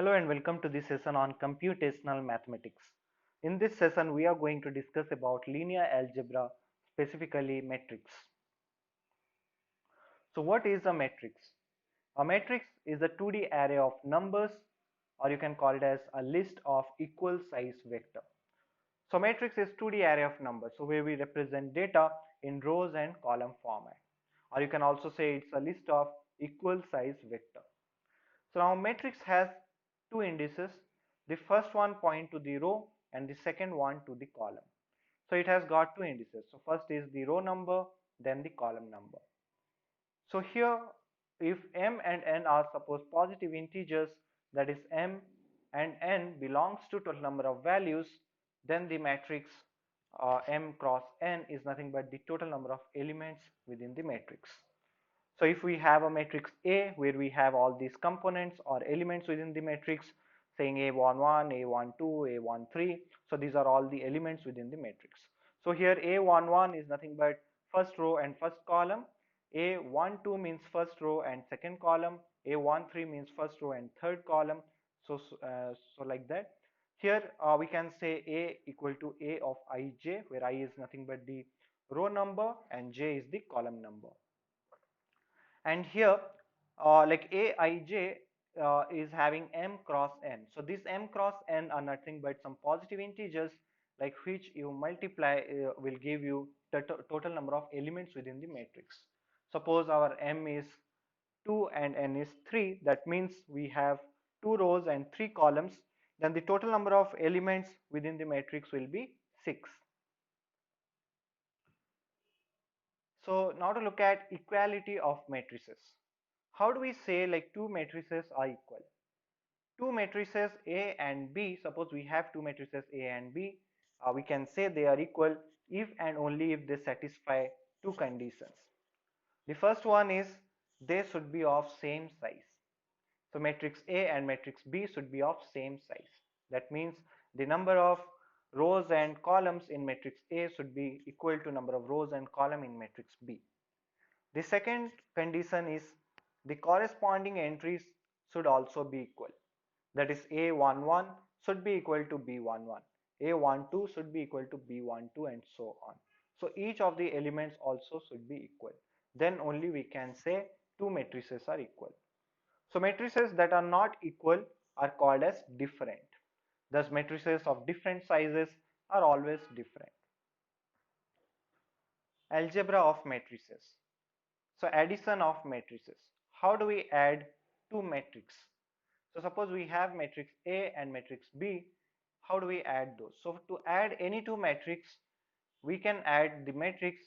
Hello and welcome to this session on computational mathematics. In this session, we are going to discuss about linear algebra, specifically matrix. So what is a matrix? A matrix is a 2D array of numbers, or you can call it as a list of equal size vector. So matrix is 2D array of numbers, so where we represent data in rows and column format. Or you can also say it's a list of equal size vector. So now matrix has two indices. The first one point to the row and the second one to the column. So it has got two indices. So first is the row number, then the column number. So here if m and n are suppose positive integers, that is m and n belongs to total number of values, then the matrix m cross n is nothing but the total number of elements within the matrix. So if we have a matrix A where we have all these components or elements within the matrix, saying A11, A12, A13, so these are all the elements within the matrix. So here A11 is nothing but first row and first column, A12 means first row and second column, A13 means first row and third column, so like that. Here we can say A equal to A of ij, where I is nothing but the row number and j is the column number. And here like aij is having m cross n, so this m cross n are nothing but some positive integers, like which you multiply will give you the total number of elements within the matrix. Suppose our m is 2 and n is 3, that means we have 2 rows and 3 columns, then the total number of elements within the matrix will be 6. So now to look at equality of matrices. How do we say like two matrices are equal? Two matrices A and B, suppose we have two matrices A and B, we can say they are equal if and only if they satisfy two conditions. The first one is they should be of same size. So matrix A and matrix B should be of same size. That means the number of rows and columns in matrix A should be equal to number of rows and column in matrix B. The second condition is the corresponding entries should also be equal. That is A11 should be equal to B11, A12 should be equal to B12, and so on. So each of the elements also should be equal. Then only we can say two matrices are equal. So matrices that are not equal are called as different. Thus matrices of different sizes are always different. Algebra of matrices. So addition of matrices. How do we add two matrices? So suppose we have matrix A and matrix B. How do we add those? So to add any two matrices, we can add the matrix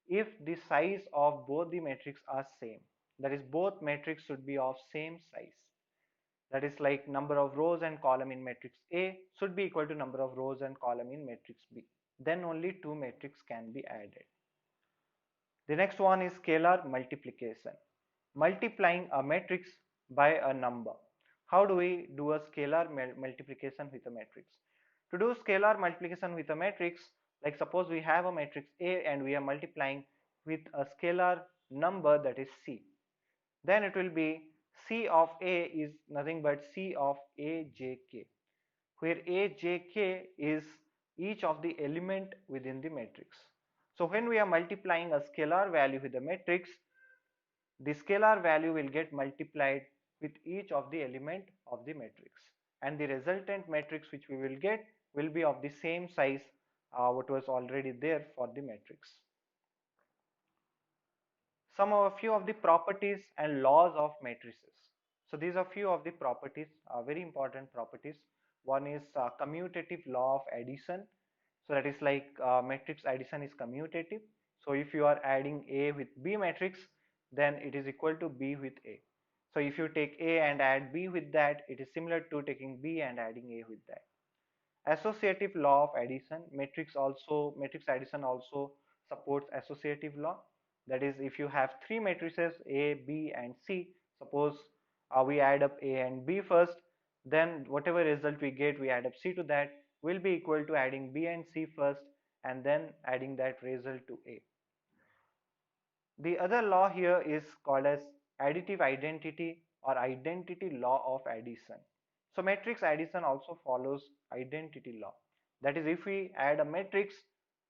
if the size of both the matrix are same. That is, both matrix should be of same size. That is like number of rows and column in matrix A should be equal to number of rows and column in matrix B. Then only two matrices can be added. The next one is scalar multiplication. Multiplying a matrix by a number. How do we do a scalar multiplication with a matrix? To do scalar multiplication with a matrix, like suppose we have a matrix A and we are multiplying with a scalar number, that is C. Then it will be C of A is nothing but C of AJK, where AJK is each of the element within the matrix. So when we are multiplying a scalar value with a matrix, the scalar value will get multiplied with each of the element of the matrix, and the resultant matrix which we will get will be of the same size what was already there for the matrix. Some of a few of the properties and laws of matrices. So these are few of the properties, very important properties. One is commutative law of addition. So that is like matrix addition is commutative. So if you are adding A with B matrix, then it is equal to B with A. So if you take A and add B with that, it is similar to taking B and adding A with that. Associative law of addition, matrix addition also supports associative law. That is, if you have three matrices A, B and C, suppose we add up A and B first, then whatever result we get, we add up C to that, will be equal to adding B and C first and then adding that result to A. The other law here is called as additive identity or identity law of addition. So matrix addition also follows identity law. That is, if we add a matrix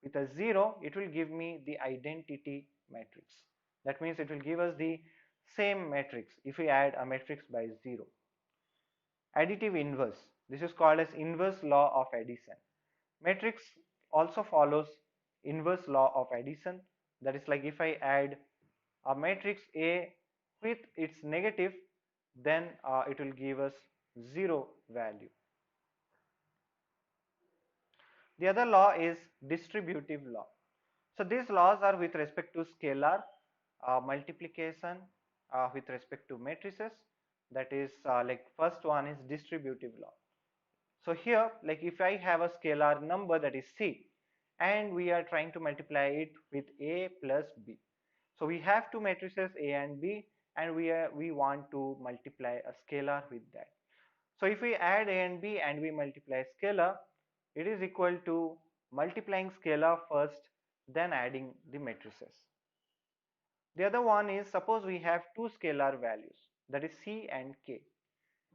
with a 0, it will give me the identity matrix. That means it will give us the same matrix if we add a matrix by 0. Additive inverse. This is called as inverse law of addition. Matrix also follows inverse law of addition. That is, like if I add a matrix A with its negative, then it will give us 0 value. The other law is distributive law. So these laws are with respect to scalar multiplication with respect to matrices. That is, like first one is distributive law. So here, like if I have a scalar number, that is C, and we are trying to multiply it with A plus B. So we have two matrices A and B, and we want to multiply a scalar with that. So if we add A and B and we multiply scalar, it is equal to multiplying scalar first, then adding the matrices. The other one is, suppose we have two scalar values, that is C and K,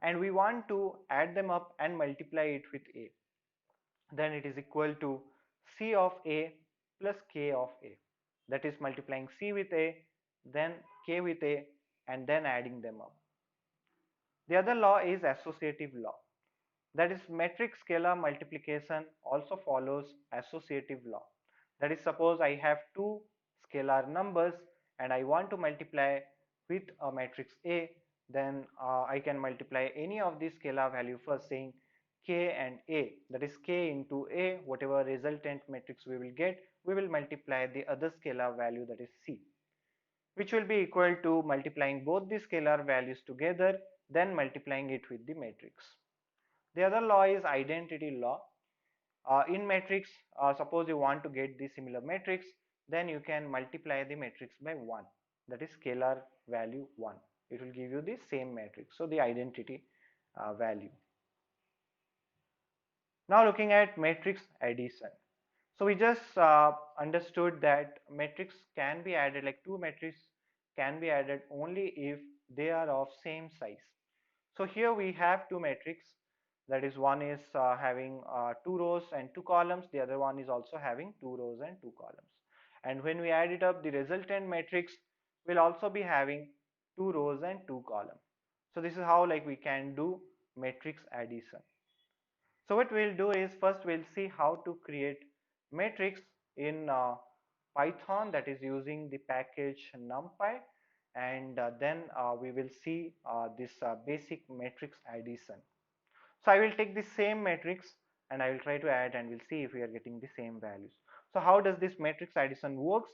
and we want to add them up and multiply it with A. Then it is equal to C of A plus K of A. That is multiplying C with A, then K with A, and then adding them up. The other law is associative law. That is, matrix scalar multiplication also follows associative law. That is, suppose I have two scalar numbers and I want to multiply with a matrix A, then I can multiply any of these scalar value first, saying K and A, that is K into A, whatever resultant matrix we will get, we will multiply the other scalar value, that is C, which will be equal to multiplying both the scalar values together, then multiplying it with the matrix. The other law is identity law. In matrix, suppose you want to get the similar matrix, then you can multiply the matrix by 1, that is scalar value 1. It will give you the same matrix, so the identity value. Now looking at matrix addition. So we just understood that matrix can be added, like two matrices can be added only if they are of same size. So here we have two matrices, that is, one is having two rows and two columns, the other one is also having two rows and two columns. And when we add it up, the resultant matrix will also be having two rows and two columns. So this is how, like, we can do matrix addition. So what we'll do is, first we'll see how to create matrix in Python, that is using the package NumPy, and then we will see this basic matrix addition. So I will take the same matrix and I will try to add, and we'll see if we are getting the same values. So how does this matrix addition works?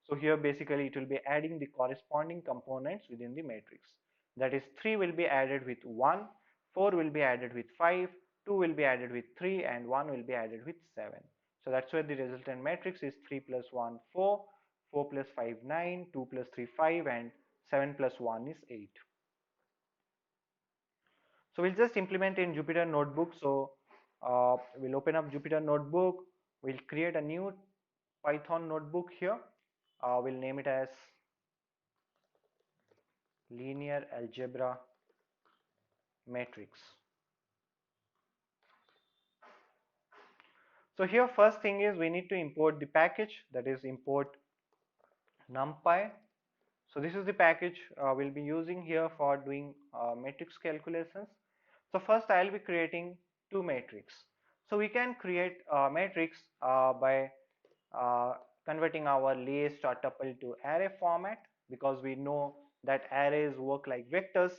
So here basically it will be adding the corresponding components within the matrix. That is, 3 will be added with 1, 4 will be added with 5, 2 will be added with 3, and 1 will be added with 7. So that's why the resultant matrix is 3 plus 1 4, 4 plus 5 9, 2 plus 3 5, and 7 plus 1 is 8. So we'll just implement in Jupyter Notebook. So we'll open up Jupyter Notebook. We'll create a new Python notebook here. We'll name it as linear algebra matrix. So here first thing is we need to import the package, that is import numpy. So this is the package we'll be using here for doing matrix calculations. So first I'll be creating two matrix. So we can create a matrix by converting our list or tuple to array format, because we know that arrays work like vectors.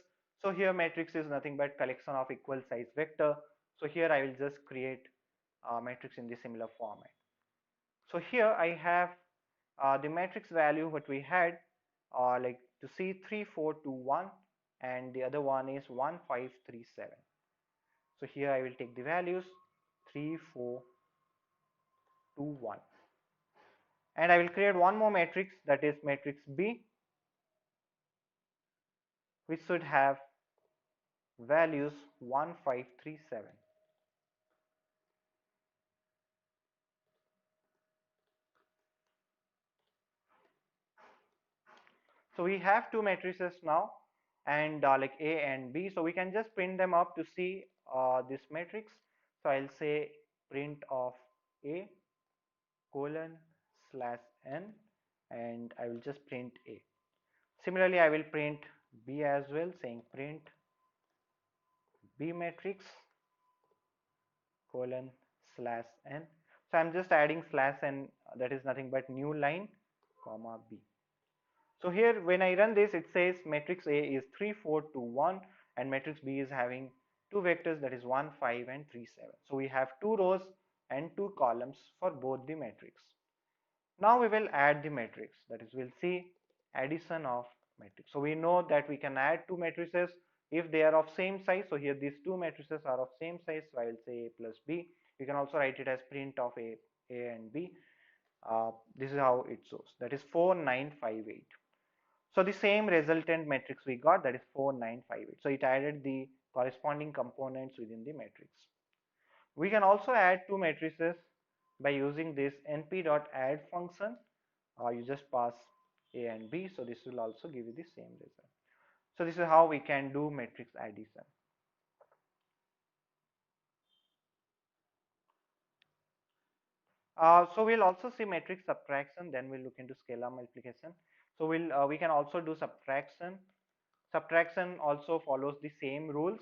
So here matrix is nothing but collection of equal size vector. So here I will just create a matrix in the similar format. So here I have the matrix value what we had, like to see 3 4 2 1, and the other one is 1 5 3 7. So here I will take the values 3 4 2 1, and I will create one more matrix, that is matrix B, which should have values 1 5 3 7. So we have two matrices now, and like A and B, so we can just print them up to see this matrix. So I'll say print of A colon slash n, and I will just print A. Similarly, I will print B as well, saying print B matrix colon slash n. So I'm just adding slash n, that is nothing but new line comma B. So here when I run this, it says matrix A is 3 4 2 1 and matrix B is having two vectors, that is 1 5 and 3 7. So we have two rows and two columns for both the matrix. Now we will add the matrix, that is we'll see addition of matrix. So we know that we can add two matrices if they are of same size. So here these two matrices are of same size, so I will say A plus B. You can also write it as print of A and B. This is how it shows, that is 4 9 5 8. So the same resultant matrix we got, that is 4 9 5 8. So it added the corresponding components within the matrix. We can also add two matrices by using this np.add function. You just pass A and B, so this will also give you the same result. So this is how we can do matrix addition. So we'll also see matrix subtraction, then we'll look into scalar multiplication. So we can also do subtraction. Subtraction also follows the same rules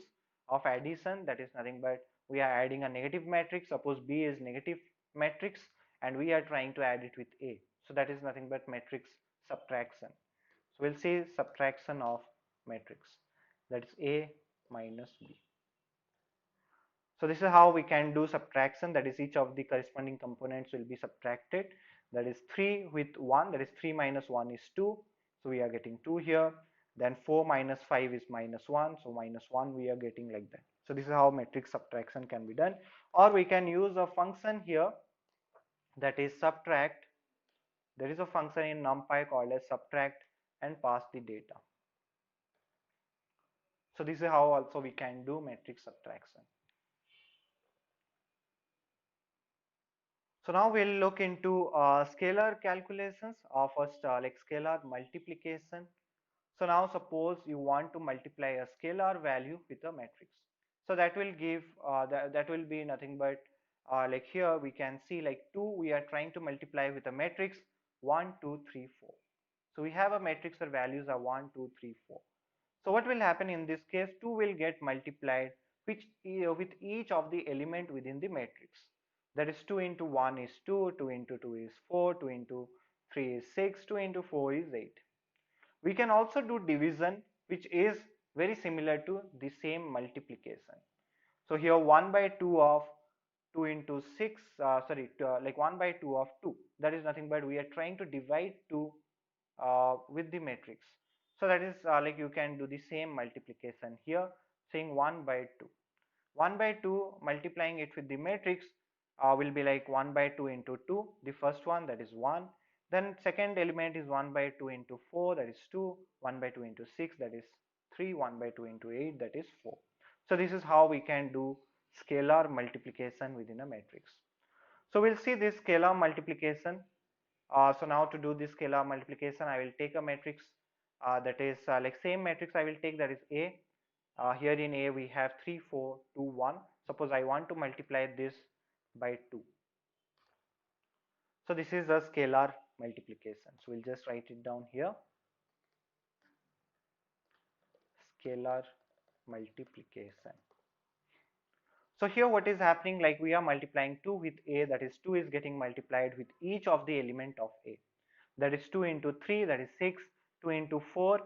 of addition, that is nothing but we are adding a negative matrix. Suppose B is negative matrix and we are trying to add it with A, so that is nothing but matrix subtraction. So we'll see subtraction of matrix, that is A minus B. So this is how we can do subtraction, that is each of the corresponding components will be subtracted. That is 3 with 1, that is 3 minus 1 is 2, so we are getting 2 here. Then 4 minus 5 is minus 1, so minus 1 we are getting like that. So this is how matrix subtraction can be done. Or we can use a function here, that is subtract. There is a function in NumPy called as subtract and pass the data. So this is how also we can do matrix subtraction. So now we'll look into scalar calculations of first like scalar multiplication. So now suppose you want to multiply a scalar value with a matrix. So that will give that will be nothing but like here we can see like 2 we are trying to multiply with a matrix 1 2 3 4. So we have a matrix where values are 1 2 3 4. So what will happen in this case, 2 will get multiplied with each of the element within the matrix. That is 2 into 1 is 2, 2 into 2 is 4, 2 into 3 is 6, 2 into 4 is 8. We can also do division, which is very similar to the same multiplication. So here 1 by 2 of 2 into 6, like 1 by 2 of 2. That is nothing but we are trying to divide 2 with the matrix. So that is like you can do the same multiplication here, saying 1 by 2. 1 by 2 multiplying it with the matrix will be like 1 by 2 into 2, the first one, that is 1. Then second element is 1 by 2 into 4, that is 2. 1 by 2 into 6, that is 3. 1 by 2 into 8, that is 4. So this is how we can do scalar multiplication within a matrix. So we'll see this scalar multiplication. So now to do this scalar multiplication, I will take a matrix that is like same matrix I will take, that is A. Here in A we have 3 4 2 1. Suppose I want to multiply this by 2. So this is a scalar multiplication. So we'll just write it down here. Scalar multiplication. So here what is happening, like we are multiplying 2 with A, that is 2 is getting multiplied with each of the element of A. That is 2 into 3, that is 6, 2 into 4,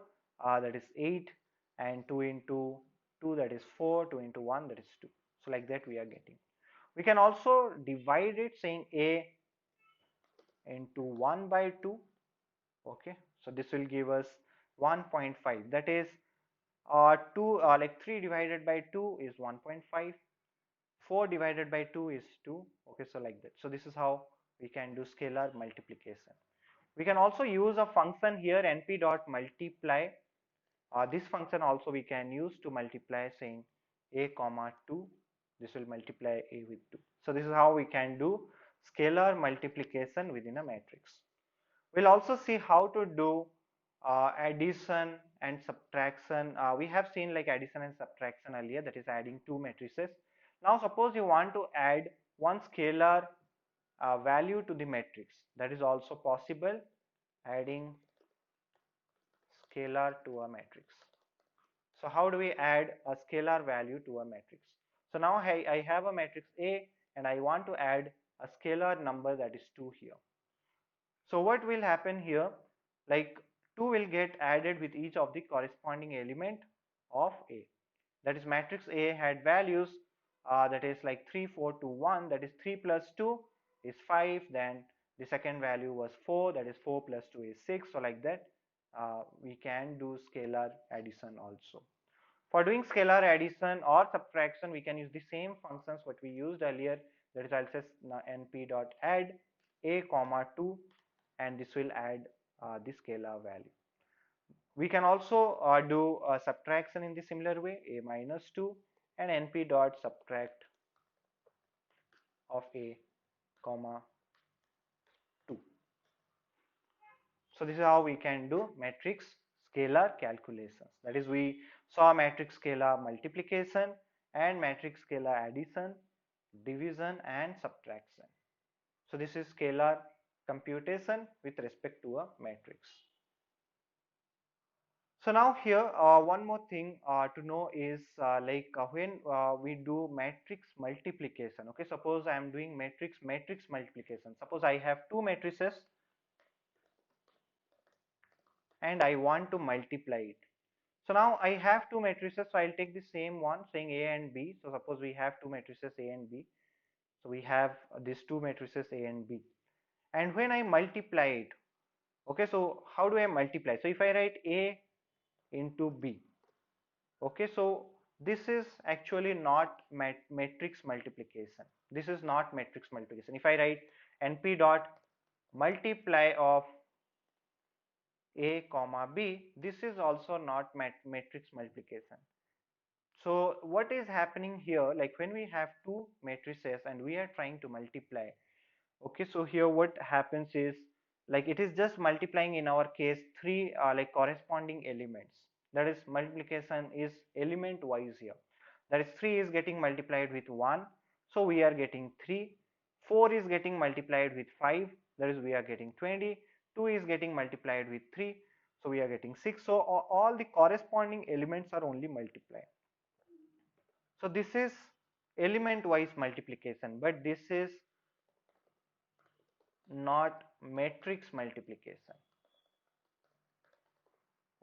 that is 8, and 2 into 2, that is 4, 2 into 1, that is 2. So like that we are getting. We can also divide it, saying A into 1 by 2. Okay, so this will give us 1.5, that is 2 like 3 divided by 2 is 1.5, 4 divided by 2 is 2. Okay, so like that. So this is how we can do scalar multiplication. We can also use a function here, np.multiply. This function also we can use to multiply, saying a comma 2. This will multiply A with 2. So this is how we can do scalar multiplication within a matrix. We'll also see how to do addition and subtraction. We have seen like addition and subtraction earlier, that is adding two matrices. Now suppose you want to add one scalar value to the matrix, that is also possible, adding scalar to a matrix. So how do we add a scalar value to a matrix? So now I have a matrix A and I want to add a scalar number, that is 2 here. So what will happen here, like 2 will get added with each of the corresponding element of A. That is matrix A had values that is like 3, 4, 2, 1, that is 3 plus 2 is 5, then the second value was 4, that is 4 plus 2 is 6. So like that we can do scalar addition also. For doing scalar addition or subtraction, we can use the same functions what we used earlier, that is I'll say np dot add a comma 2, and this will add the scalar value. We can also do subtraction in the similar way, a minus 2 and np dot subtract of a comma 2. So this is how we can do matrix scalar calculations. That is, we saw matrix scalar multiplication and matrix scalar addition, division and subtraction. So this is scalar computation with respect to a matrix. So now here one more thing to know is when we do matrix multiplication. Okay, suppose I am doing matrix multiplication. Suppose I have two matrices and I want to multiply it. So now I have two matrices, so I'll take the same one saying A and B. So suppose we have two matrices A and B. So we have these two matrices A and B. And when I multiply it, okay, so how do I multiply? So if I write A into B, okay, so this is actually not matrix multiplication. This is not matrix multiplication. If I write np dot multiply of A comma B, this is also not matrix multiplication. So what is happening here, like when we have two matrices and we are trying to multiply, okay, so here what happens is like it is just multiplying in our case three like corresponding elements. That is, multiplication is element wise here. That is, 3 is getting multiplied with 1, so we are getting 3. 4 is getting multiplied with 5, that is we are getting 20. 2 is getting multiplied with 3, so we are getting 6. So all the corresponding elements are only multiplied. So this is element wise multiplication, but this is not matrix multiplication.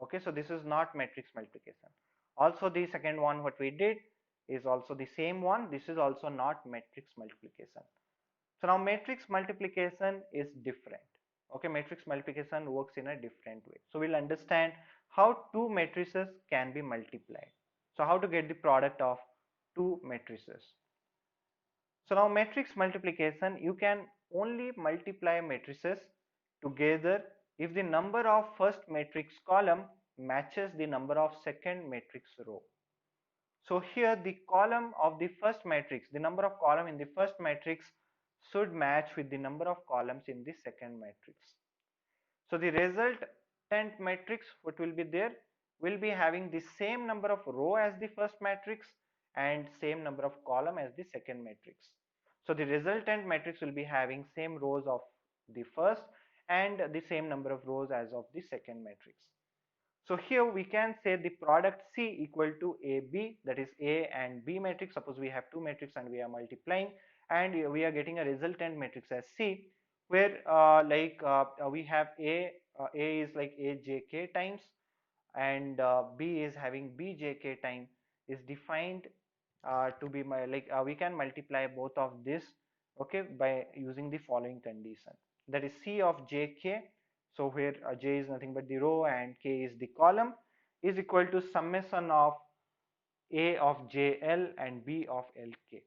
Okay, so this is not matrix multiplication. Also the second one what we did is also the same one. This is also not matrix multiplication. So now matrix multiplication is different. Okay, matrix multiplication works in a different way. So we'll understand how two matrices can be multiplied. So how to get the product of two matrices. So now matrix multiplication, you can only multiply matrices together if the number of first matrix column matches the number of second matrix row. So here the column of the first matrix, the number of column in the first matrix should match with the number of columns in the second matrix. So the resultant matrix what will be there will be having the same number of row as the first matrix and same number of column as the second matrix. So the resultant matrix will be having same rows of the first and the same number of rows as of the second matrix. So here we can say the product C equal to AB, that is A and B matrix. Suppose we have two matrices and we are multiplying and we are getting a resultant matrix as C, where we have A is like AJK times and B is having BJK time is defined to be we can multiply both of this, okay, by using the following condition, that is C of JK, so where J is nothing but the row and K is the column, is equal to summation of A of JL and B of LK.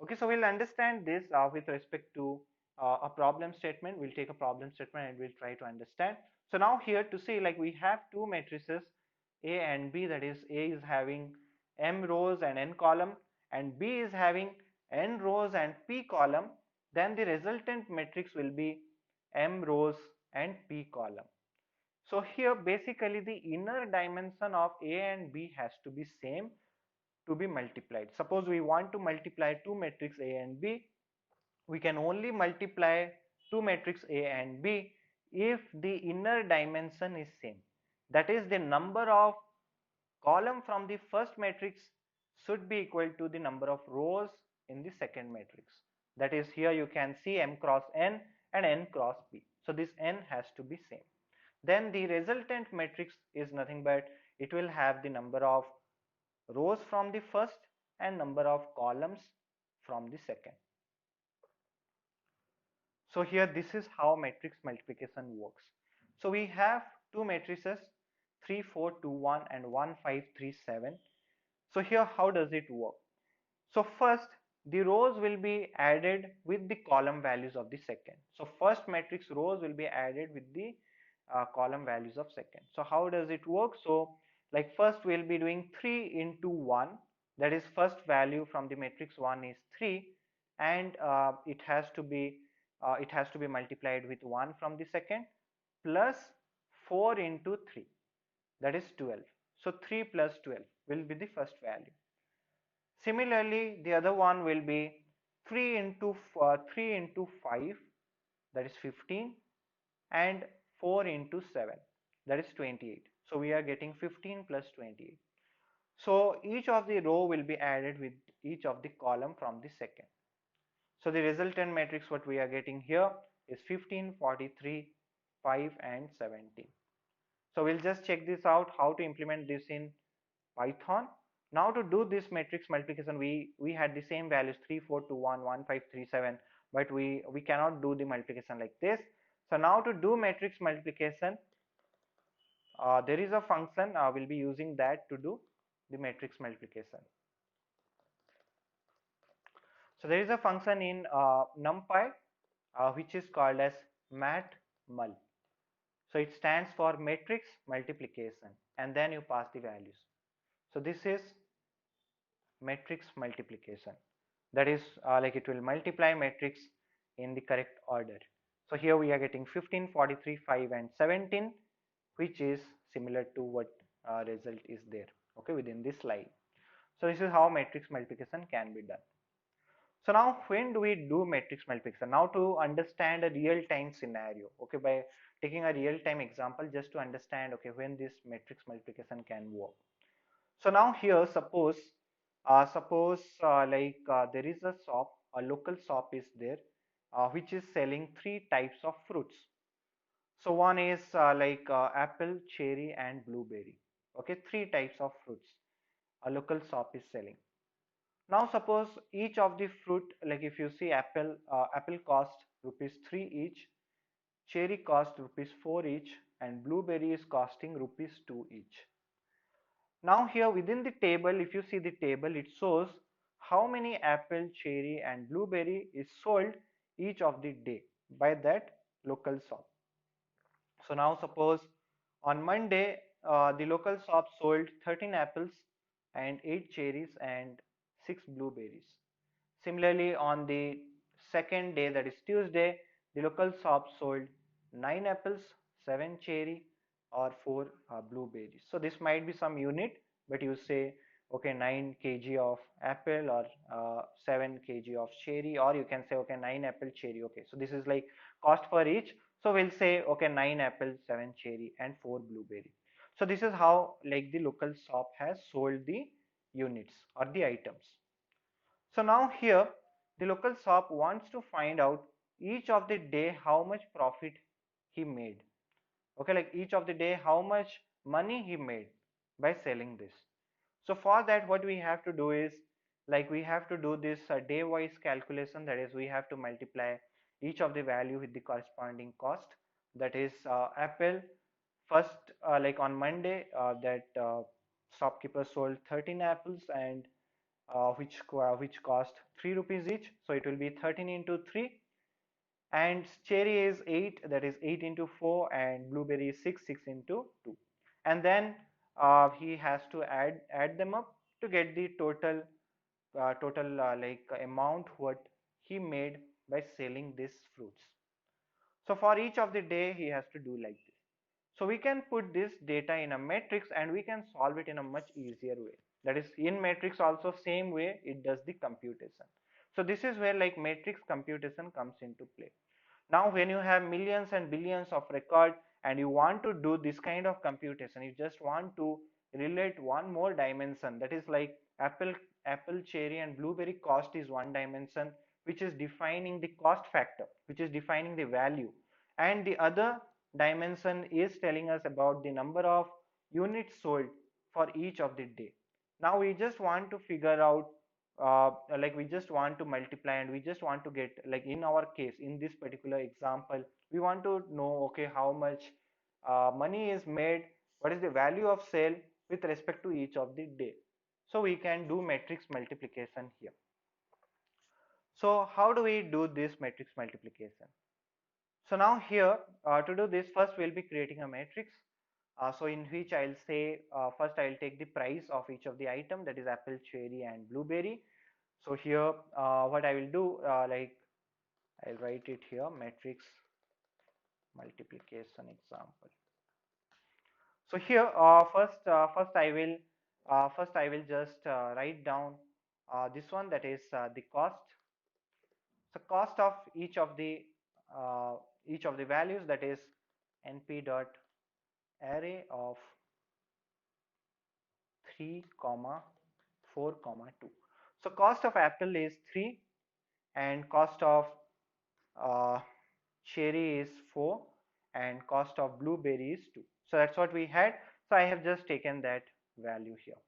Okay, so we'll understand this with respect to a problem statement. We'll take a problem statement and we'll try to understand. So now here to see, like we have two matrices A and B, that is A is having m rows and n column and B is having n rows and p column, then the resultant matrix will be m rows and p column. So here basically the inner dimension of A and B has to be same to be multiplied. Suppose we want to multiply two matrix A and B, we can only multiply two matrix A and B if the inner dimension is same. That is, the number of column from the first matrix should be equal to the number of rows in the second matrix. That is, here you can see m cross n and n cross b. So this n has to be same. Then the resultant matrix is nothing but it will have the number of rows from the first and number of columns from the second. So here this is how matrix multiplication works. So we have two matrices 3 4 2 1 and 1 5 3 7. So here how does it work? So first the rows will be added with the column values of the second. So first matrix rows will be added with the column values of second. So how does it work? So like first we'll be doing 3 into 1, that is first value from the matrix 1 is 3, and it has to be multiplied with 1 from the second, plus 4 into 3, that is 12. So 3 plus 12 will be the first value. Similarly, the other one will be 3 into 5, that is 15, and 4 into 7, that is 28. So we are getting 15 plus 28. So each of the row will be added with each of the column from the second. So the resultant matrix what we are getting here is 15, 43, 5 and 17. So we'll just check this out, how to implement this in Python. Now to do this matrix multiplication, we had the same values 3 4 2 1 1 5 3 7, but we cannot do the multiplication like this. So now to do matrix multiplication, there is a function, we'll be using that to do the matrix multiplication. So there is a function in NumPy which is called as matmul. So it stands for matrix multiplication, and then you pass the values. So this is matrix multiplication, that is like it will multiply matrix in the correct order. So here we are getting 15 43 5 and 17, which is similar to what result is there, okay, within this slide. So this is how matrix multiplication can be done. So now when do we do matrix multiplication? Now to understand a real-time scenario, okay, by taking a real-time example just to understand, okay, when this matrix multiplication can work. So now here suppose there is a shop, a local shop is there, which is selling three types of fruits. So one is apple, cherry and blueberry. Okay, three types of fruits a local shop is selling. Now suppose each of the fruit, like if you see apple cost rupees 3 each, cherry cost rupees 4 each, and blueberry is costing rupees 2 each. Now here within the table, if you see the table, it shows how many apple, cherry and blueberry is sold each of the day by that local shop. So now suppose on Monday, the local shop sold 13 apples and 8 cherries and 6 blueberries. Similarly, on the second day, that is Tuesday, the local shop sold 9 apples, 7 cherry or 4 blueberries. So this might be some unit, but you say okay 9 kg of apple or 7 kg of cherry, or you can say okay 9 apple cherry. Okay, so this is like cost for each. So we'll say okay 9 apple, 7 cherry and 4 blueberry. So this is how like the local shop has sold the units or the items. So now here the local shop wants to find out each of the day how much profit he made. Okay, like each of the day how much money he made by selling this. So for that what we have to do is like we have to do this day wise calculation, that is we have to multiply each of the value with the corresponding cost. That is apple first like on Monday that shopkeeper sold 13 apples and which cost 3 rupees each, so it will be 13 into 3, and cherry is 8, that is 8 into 4, and blueberry is 6, 6 into 2, and then he has to add them up to get the total amount what he made by selling these fruits. So for each of the day he has to do like this. So we can put this data in a matrix and we can solve it in a much easier way. That is, in matrix also same way it does the computation. So this is where like matrix computation comes into play. Now when you have millions and billions of record and you want to do this kind of computation, you just want to relate one more dimension, that is like apple cherry and blueberry cost is one dimension which is defining the cost factor, which is defining the value, and the other dimension is telling us about the number of units sold for each of the day. Now we just want to figure out like we just want to multiply and we just want to get, like in our case in this particular example, we want to know okay how much money is made, what is the value of sale with respect to each of the day. So we can do matrix multiplication here. So how do we do this matrix multiplication? So now here to do this, first we'll be creating a matrix. So in which I'll say first I'll take the price of each of the item, that is apple, cherry and blueberry. So here what I will do, like I'll write it here, matrix multiplication example. So here first I will just write down this one, that is the cost. So cost of uh, each of the values, that is np dot array of 3 comma 4 comma 2. So cost of apple is 3 and cost of uh, cherry is 4 and cost of blueberry is 2. So that's what we had. So I have just taken that value here.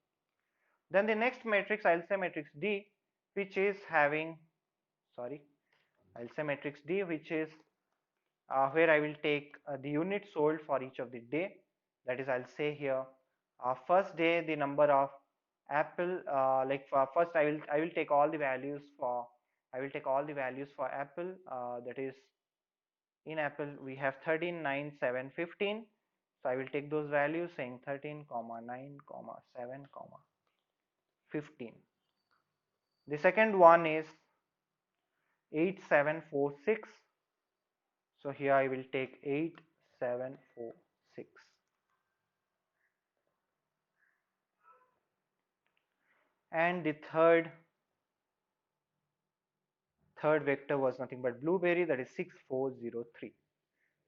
Then the next matrix, I'll say matrix D, which is having, sorry, I'll say matrix D, which is where I will take the units sold for each of the day. That is, I'll say here first day the number of apple, like for first I will take all the values for, I will take all the values for apple, that is in apple we have 13, 9, 7, 15. So I will take those values saying 13 comma 9 comma 7 comma 15. The second one is 8746. So here I will take 8746. And the third vector was nothing but blueberry, that is 6403.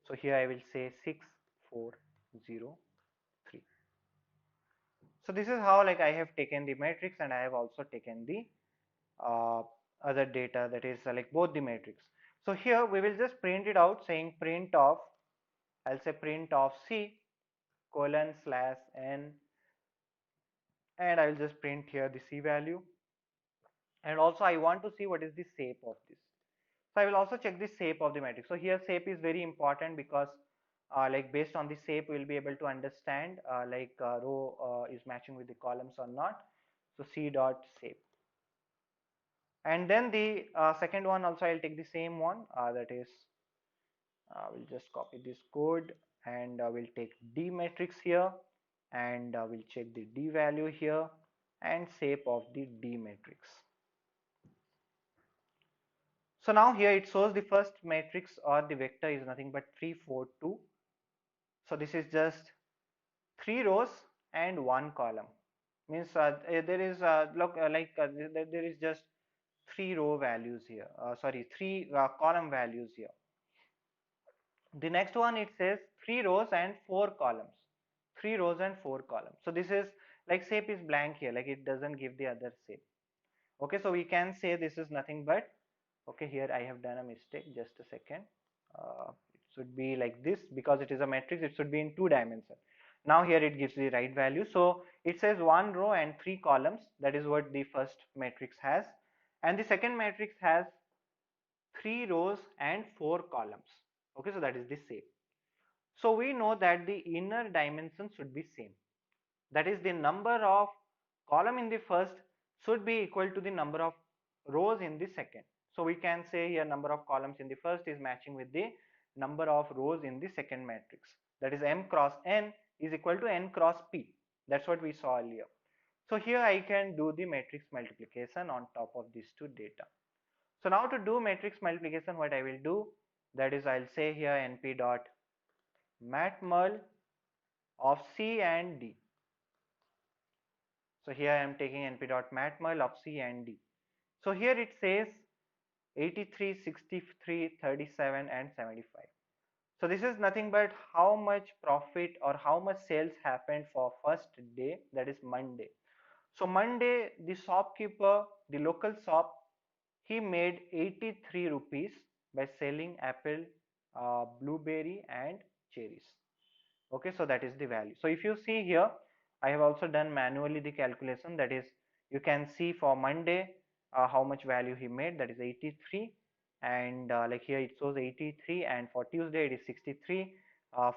So here I will say 6403. So this is how like I have taken the matrix and I have also taken the uh, other data, that is like both the matrix. So here we will just print it out saying print of, I'll say print of C colon slash n, and I will just print here the C value, and also I want to see what is the shape of this. So I will also check the shape of the matrix. So here shape is very important because like based on the shape we will be able to understand like row is matching with the columns or not. So C dot shape. And then the second one also I'll take the same one, that is we'll just copy this code and we'll take D matrix here and we'll check the D value here and shape of the D matrix. So now here it shows the first matrix or the vector is nothing but 3, 4, 2. So this is just 3 rows and 1 column. Means there is there is just 3 row values here. Sorry, 3 column values here. The next one it says 3 rows and 4 columns. 3 rows and 4 columns. So this is like shape is blank here, like it doesn't give the other shape. Okay, so we can say this is nothing but, okay, here I have done a mistake, just a second. It should be like this because it is a matrix, it should be in 2 dimensions. Now here it gives the right value. So it says 1 row and 3 columns, that is what the first matrix has, and the second matrix has 3 rows and 4 columns. Okay, so that is the same. So we know that the inner dimension should be same, that is the number of column in the first should be equal to the number of rows in the second. So we can say here number of columns in the first is matching with the number of rows in the second matrix, that is m cross n is equal to n cross p. That's what we saw earlier. So here I can do the matrix multiplication on top of these two data. So now to do matrix multiplication, what I will do, that is I'll say here np dot matmul of C and D. So here I am taking np.matmul of C and D. So here it says 83, 63, 37 and 75. So this is nothing but how much profit or how much sales happened for first day, that is Monday. So Monday the shopkeeper, the local shop, he made 83 rupees by selling apple, blueberry and cherries. Okay, so that is the value. So if you see here, I have also done manually the calculation, that is you can see for Monday how much value he made, that is 83, and like here it shows 83, and for Tuesday it is 63,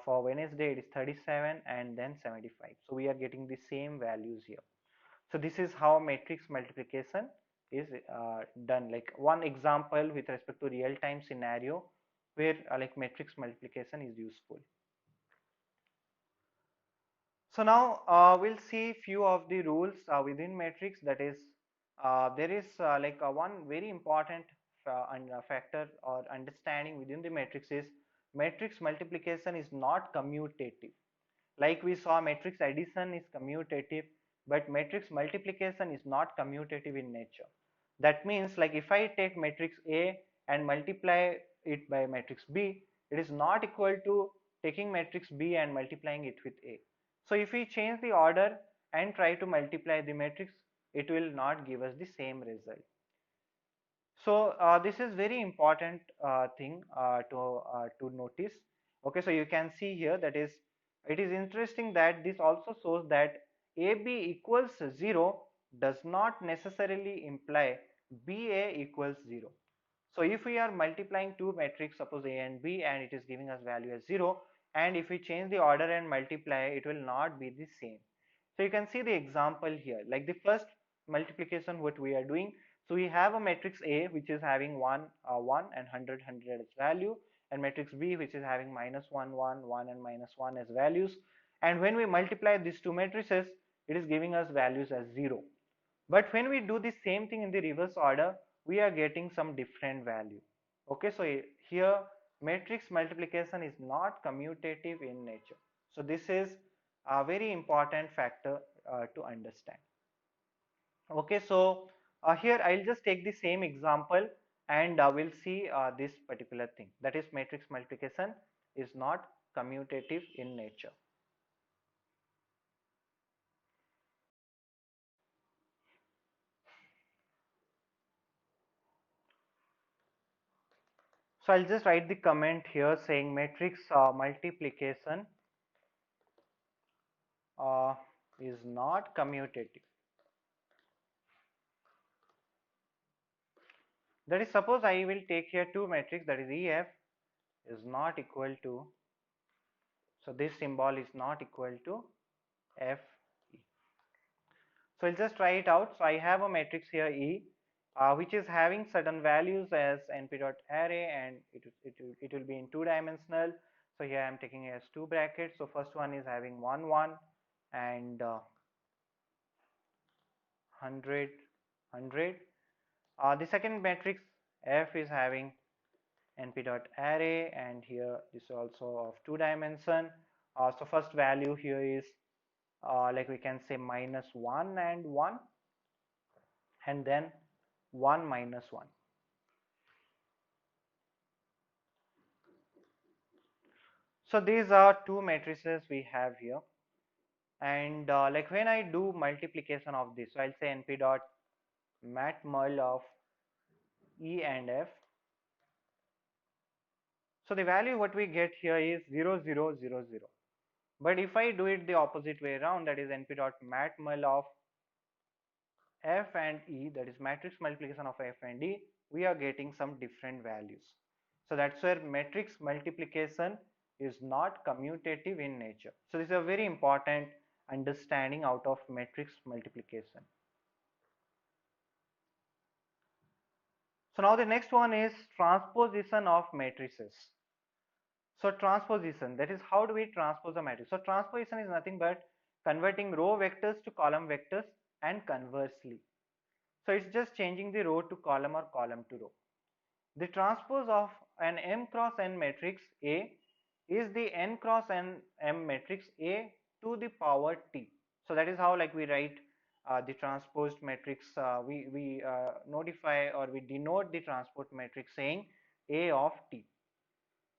for Wednesday it is 37 and then 75. So we are getting the same values here. So this is how matrix multiplication is done, like one example with respect to real time scenario where like matrix multiplication is useful. So now we'll see few of the rules within matrix, that is there is like one very important factor or understanding within the matrix is matrix multiplication is not commutative. Like we saw, matrix addition is commutative, but matrix multiplication is not commutative in nature. That means like if I take matrix A and multiply it by matrix B, it is not equal to taking matrix B and multiplying it with A. So if we change the order and try to multiply the matrix, it will not give us the same result. So this is very important thing to notice. Okay, so you can see here, that is it is interesting that this also shows that AB equals 0 does not necessarily imply BA equals 0. So if we are multiplying two matrix, suppose A and B, and it is giving us value as 0, and if we change the order and multiply, it will not be the same. So you can see the example here, like the first multiplication what we are doing. So we have a matrix A which is having 1, 1 and 100, 100 as value, and matrix B which is having minus 1, 1, 1 and minus 1 as values. And when we multiply these two matrices, it is giving us values as 0. But when we do the same thing in the reverse order, we are getting some different value. Okay, so here matrix multiplication is not commutative in nature. So this is a very important factor to understand. Okay, so here I'll just take the same example, and we'll see this particular thing, that is matrix multiplication is not commutative in nature. So I'll just write the comment here saying matrix multiplication uh, is not commutative. That is, suppose I will take here two matrix, that is EF is not equal to, so this symbol is not equal to FE. So I'll just try it out. So I have a matrix here E, which is having certain values as np.array, and it will be in two dimensional. So here I am taking as two brackets. So first one is having 1, 1 and 100, 100. The second matrix F is having np.array, and here this is also of two dimension. So first value here is like we can say minus 1 and 1, and then 1 minus 1. So these are two matrices we have here, and like when I do multiplication of this, so I'll say np.matmul of E and F. So the value what we get here is 0, 0, 0, 0. But if I do it the opposite way around, that is np.matmul of F and E, that is matrix multiplication of F and E, we are getting some different values. So that's where matrix multiplication is not commutative in nature. So this is a very important understanding out of matrix multiplication. So now the next one is transposition of matrices. So transposition, that is how do we transpose a matrix. So transposition is nothing but converting row vectors to column vectors and conversely. So it's just changing the row to column or column to row. The transpose of an M cross N matrix A is the N cross N M matrix A to the power t. So that is how like we write the transposed matrix. We notify or we denote the transport matrix saying A of t.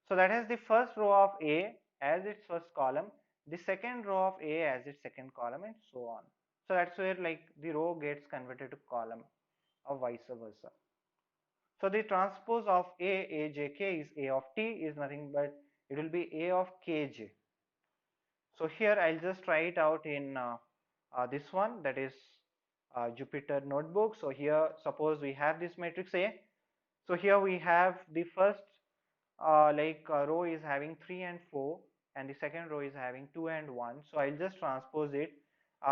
So that has the first row of A as its first column, the second row of A as its second column, and so on. So that's where like the row gets converted to column or vice versa. So the transpose of AJK is A of t is nothing but it will be A of kj. So here I'll just try it out in this one, that is Jupyter notebook. So here suppose we have this matrix A. So here we have the first row is having 3 and 4 and the second row is having 2 and 1. So I'll just transpose it.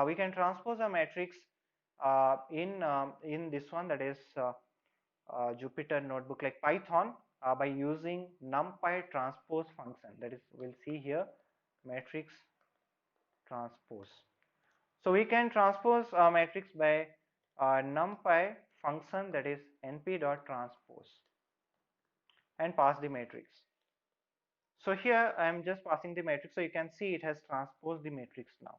We can transpose a matrix in this one, that is Jupyter notebook like Python, by using NumPy transpose function. That is, we'll see here, matrix transpose. So we can transpose a matrix by NumPy function, that is np.transpose, and pass the matrix. So here I am just passing the matrix, so you can see it has transposed the matrix now.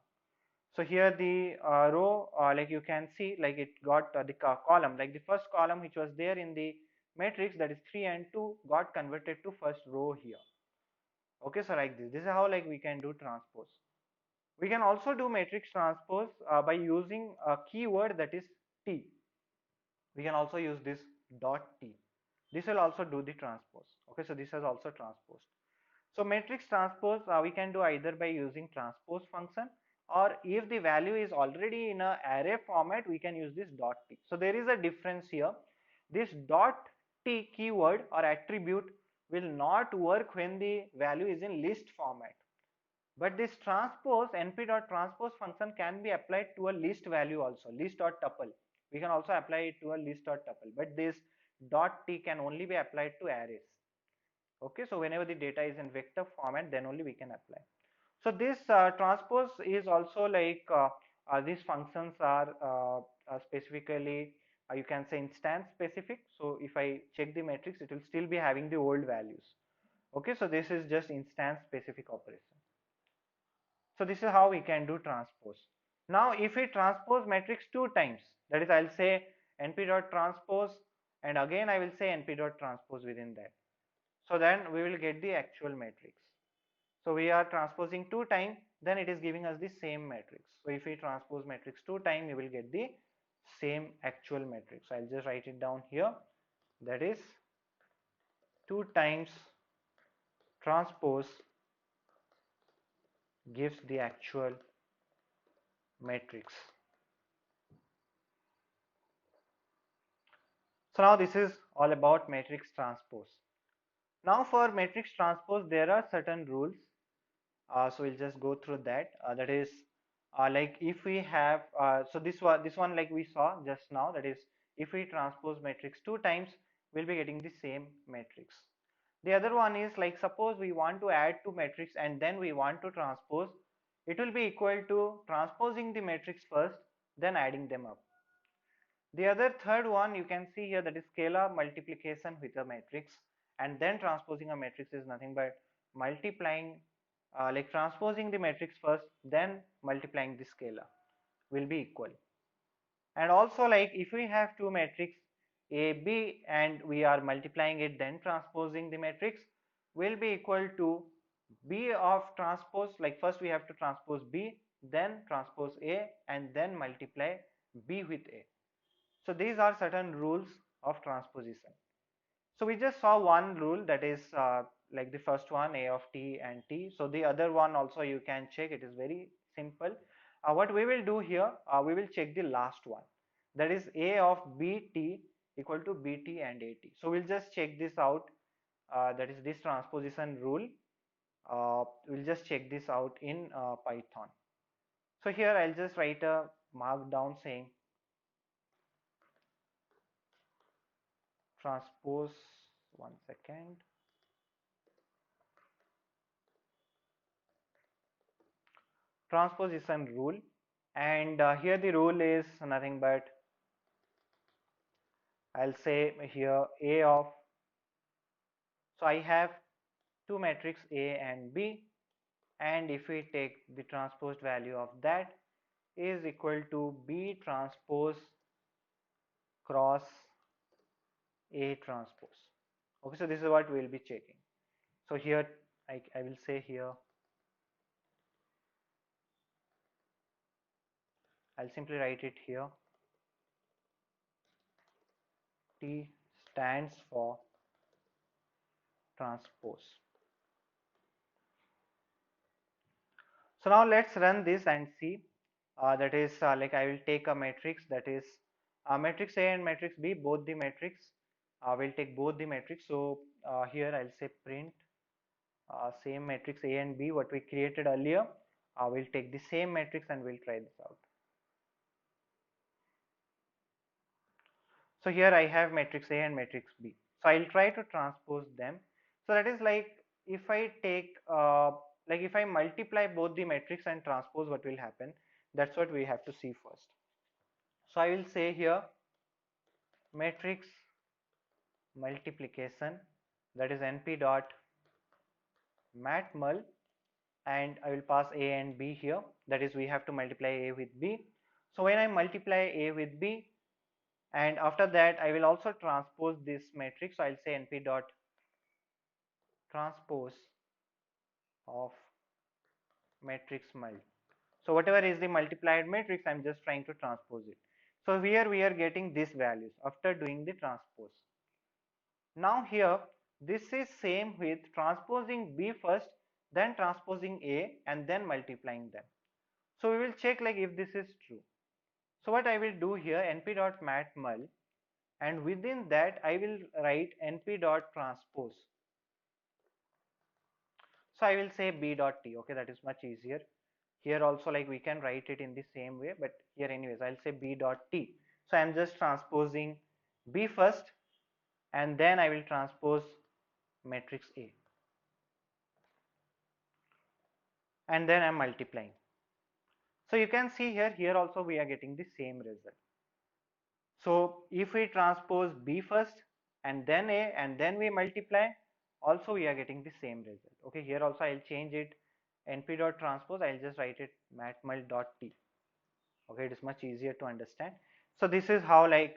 So here the row, like you can see, like it got the column, like the first column which was there in the matrix, that is 3 and 2, got converted to first row here. Okay, so like this is how like we can do transpose. We can also do matrix transpose by using a keyword, that is t. We can also use this dot t. This will also do the transpose. Okay, so this has also transposed. So matrix transpose we can do either by using transpose function, or if the value is already in a array format, we can use this dot t. So there is a difference here. This dot t keyword or attribute will not work when the value is in list format. But this transpose np.transpose function can be applied to a list value also, list or tuple. We can also apply it to a list or tuple, but this dot t can only be applied to arrays. Okay, so whenever the data is in vector format, then only we can apply. So this transpose is also like these functions are specifically you can say instance specific. So if I check the matrix, it will still be having the old values. Okay, so this is just instance specific operation. So this is how we can do transpose. Now if we transpose matrix two times, that is I'll say np.transpose and again I will say np.transpose within that. So then we will get the actual matrix. So we are transposing two times, then it is giving us the same matrix. So if we transpose matrix two times, we will get the same actual matrix. So I'll just write it down here. That is 2 times transpose gives the actual matrix. So now this is all about matrix transpose. Now for matrix transpose, there are certain rules. So we'll just go through that. That is like if we have so this one like we saw just now, that is if we transpose matrix two times, we'll be getting the same matrix. The other one is like suppose we want to add two matrix and then we want to transpose, it will be equal to transposing the matrix first, then adding them up. The other third one you can see here, that is scalar multiplication with a matrix, and then transposing a matrix is nothing but multiplying like transposing the matrix first, then multiplying the scalar will be equal. And also like if we have two matrix A, B and we are multiplying it then transposing the matrix, will be equal to B of transpose, like first we have to transpose B, then transpose A and then multiply B with A. So these are certain rules of transposition. So we just saw one rule, that is like the first one, A of t and t. So the other one also you can check, it is very simple. What we will do here, we will check the last one, that is A of bt equal to bt and at. So we'll just check this out, that is this transposition rule. We'll just check this out in Python. So here I'll just write a markdown saying transpose, one second, transposition rule, and here the rule is nothing but I'll say here A of, so I have two matrix A and B, and if we take the transposed value of that is equal to B transpose cross A transpose. Okay, so this is what we will be checking. So here I will say here, I'll simply write it here. T stands for transpose. So now let's run this and see. That is like I will take a matrix, that is matrix A and matrix B, both the matrix. We'll take both the matrix. So here I'll say print same matrix A and B what we created earlier. We'll take the same matrix and we'll try this out. So here I have matrix A and matrix B. So I'll try to transpose them. So that is like if I take like if I multiply both the matrix and transpose, what will happen? That's what we have to see first. So I will say here matrix multiplication, that is np dot matmul, and I will pass A and B here, that is we have to multiply A with B. So when I multiply A with B, and after that I will also transpose this matrix, so I'll say np dot transpose of matrix mul. So whatever is the multiplied matrix, I'm just trying to transpose it. So here we are getting these values after doing the transpose. Now here this is same with transposing B first, then transposing A and then multiplying them. So we will check like if this is true. So what I will do here, np.matmul, and within that I will write np.transpose. So I will say b.t. Okay, that is much easier. Here also like we can write it in the same way, but here anyways I'll say b.t. So I am just transposing B first and then I will transpose matrix A, and then I am multiplying. So you can see here also we are getting the same result. So if we transpose B first and then A and then we multiply, also we are getting the same result. Okay, here also I'll change it np.transpose, I'll just write it matmul.t. Okay, it is much easier to understand. So this is how like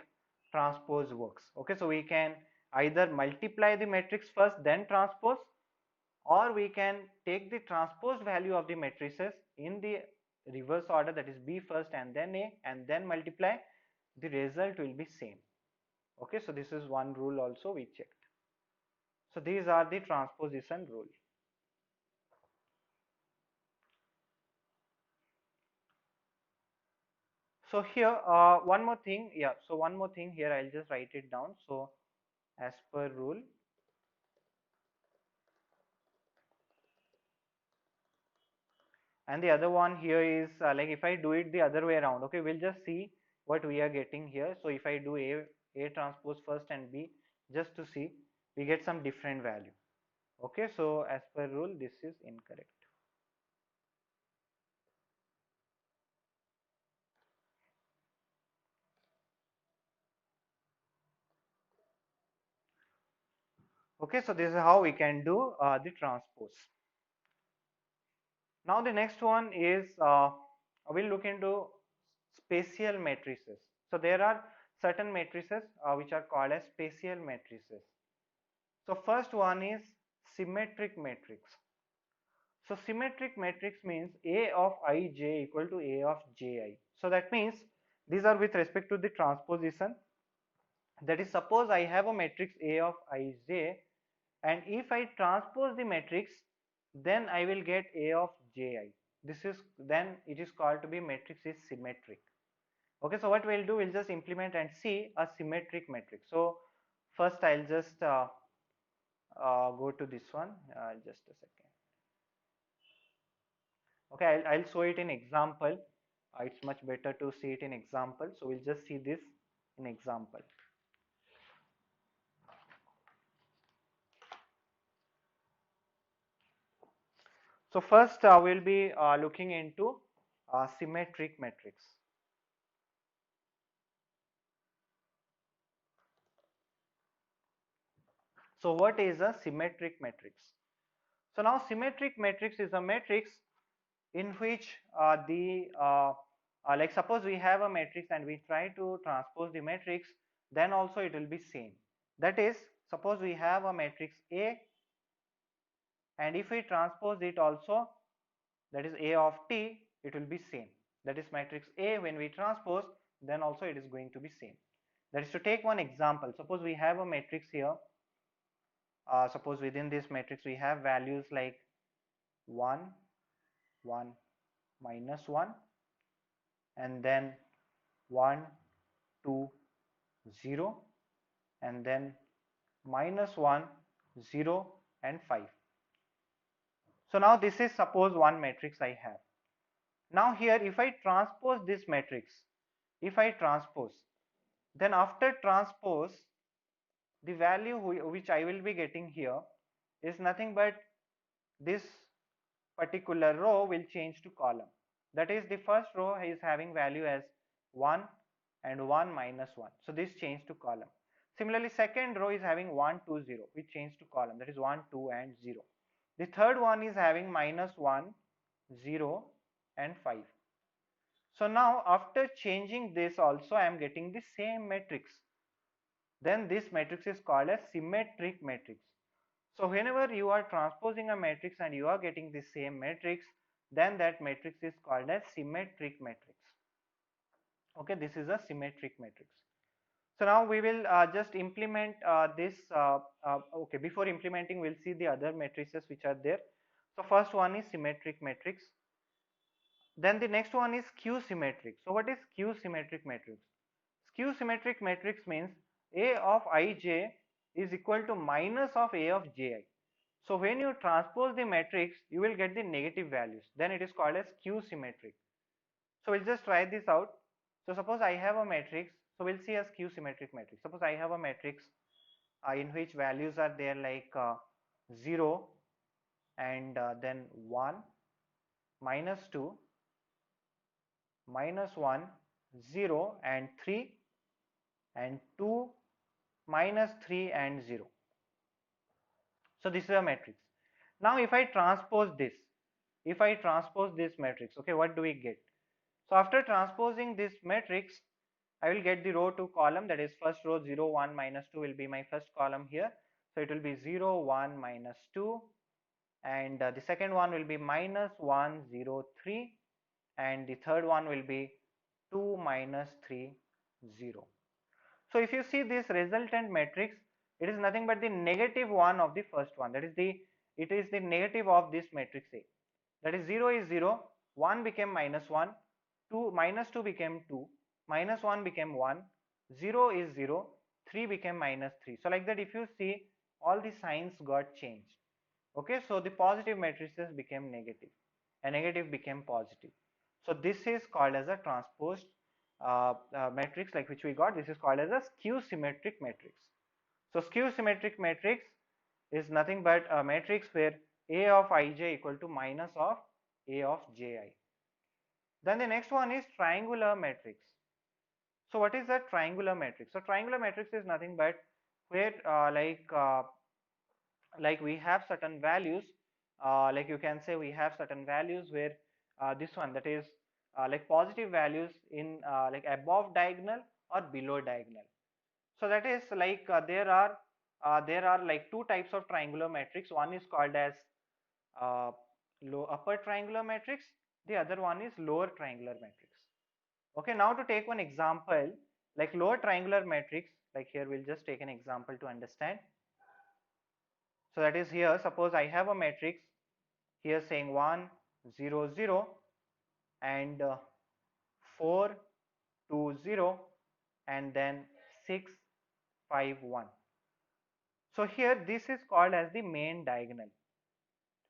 transpose works. Okay, so we can either multiply the matrix first then transpose, or we can take the transpose value of the matrices in the reverse order, that is B first and then A and then multiply, the result will be same. Okay, so this is one rule also we checked. So these are the transposition rule. So here one more thing, yeah, so one more thing here, I'll just write it down. So as per rule, and the other one here is like if I do it the other way around, okay, we'll just see what we are getting here. So if I do A transpose first and B, just to see, we get some different value. Okay, so as per rule this is incorrect. Okay, so this is how we can do the transpose. Now the next one is we'll look into spatial matrices. So there are certain matrices which are called as spatial matrices. So first one is symmetric matrix. So symmetric matrix means A of ij equal to A of ji. So that means these are with respect to the transposition. That is, suppose I have a matrix A of ij, and if I transpose the matrix, then I will get A of ji. This is, then it is called to be matrix is symmetric. Okay, so what we'll do, we'll just implement and see a symmetric matrix. So first I'll just go to this one, just a second. Okay, I'll show it in example. It's much better to see it in example. So we'll just see this in example. So first we'll be looking into symmetric matrix. So what is a symmetric matrix? So now symmetric matrix is a matrix in which like suppose we have a matrix and we try to transpose the matrix, then also it will be same. That is, suppose we have a matrix A, and if we transpose it also, that is A of t, it will be same. That is matrix A, when we transpose, then also it is going to be same. That is, to take one example, suppose we have a matrix here. Suppose within this matrix we have values like 1, 1, -1, and then 1, 2, 0, and then -1, 0, and 5. So now this is suppose one matrix I have. Now here if I transpose this matrix, if I transpose, then after transpose, the value which I will be getting here is nothing but this particular row will change to column. That is, the first row is having value as 1 and 1 -1. So this changed to column. Similarly, second row is having 1, 2, 0, which changed to column. That is 1, 2, and 0. The third one is having -1, 0, and 5. So now after changing this also I am getting the same matrix. Then this matrix is called as symmetric matrix. So whenever you are transposing a matrix and you are getting the same matrix, then that matrix is called as symmetric matrix. Okay, this is a symmetric matrix. So now we will just implement this. Okay, before implementing, we'll see the other matrices which are there. So first one is symmetric matrix. Then the next one is skew symmetric. So what is skew symmetric matrix? Skew symmetric matrix means A of ij is equal to minus of A of ji. So when you transpose the matrix, you will get the negative values. Then it is called as skew symmetric. So we'll just try this out. So suppose I have a matrix. So we'll see a skew symmetric matrix. Suppose I have a matrix in which values are there like 0 and then 1, -2, -1, 0, and 3, and 2, -3, and 0. So this is a matrix. Now if I transpose this, matrix, okay, what do we get? So after transposing this matrix, I will get the row to column, that is first row 0, 1, -2 will be my first column here. So it will be 0, 1, -2, and the second one will be -1, 0, 3, and the third one will be 2, -3, 0. So if you see this resultant matrix, it is nothing but the negative one of the first one. That is it is the negative of this matrix A. That is 0 is 0, 1 became -1, 2 -2 became 2, -1 became 1, 0 is 0, 3 became -3. So like that, if you see, all the signs got changed. Okay, so the positive matrices became negative and negative became positive. So this is called as a transposed matrix, like which we got. This is called as a skew symmetric matrix. So skew symmetric matrix is nothing but a matrix where A of ij equal to minus of A of ji. Then the next one is triangular matrix. So what is a triangular matrix? So triangular matrix is nothing but where like we have certain values, like you can say we have certain values where this one, that is like positive values in like above diagonal or below diagonal. So that is like there are like two types of triangular matrix. One is called as uh, low upper triangular matrix, the other one is lower triangular matrix. Okay, now to take one example, like lower triangular matrix, like here we'll just take an example to understand. So that is, here suppose I have a matrix here saying 1, 0, 0, and 4, 2, 0, and then 6, 5, 1. So here this is called as the main diagonal,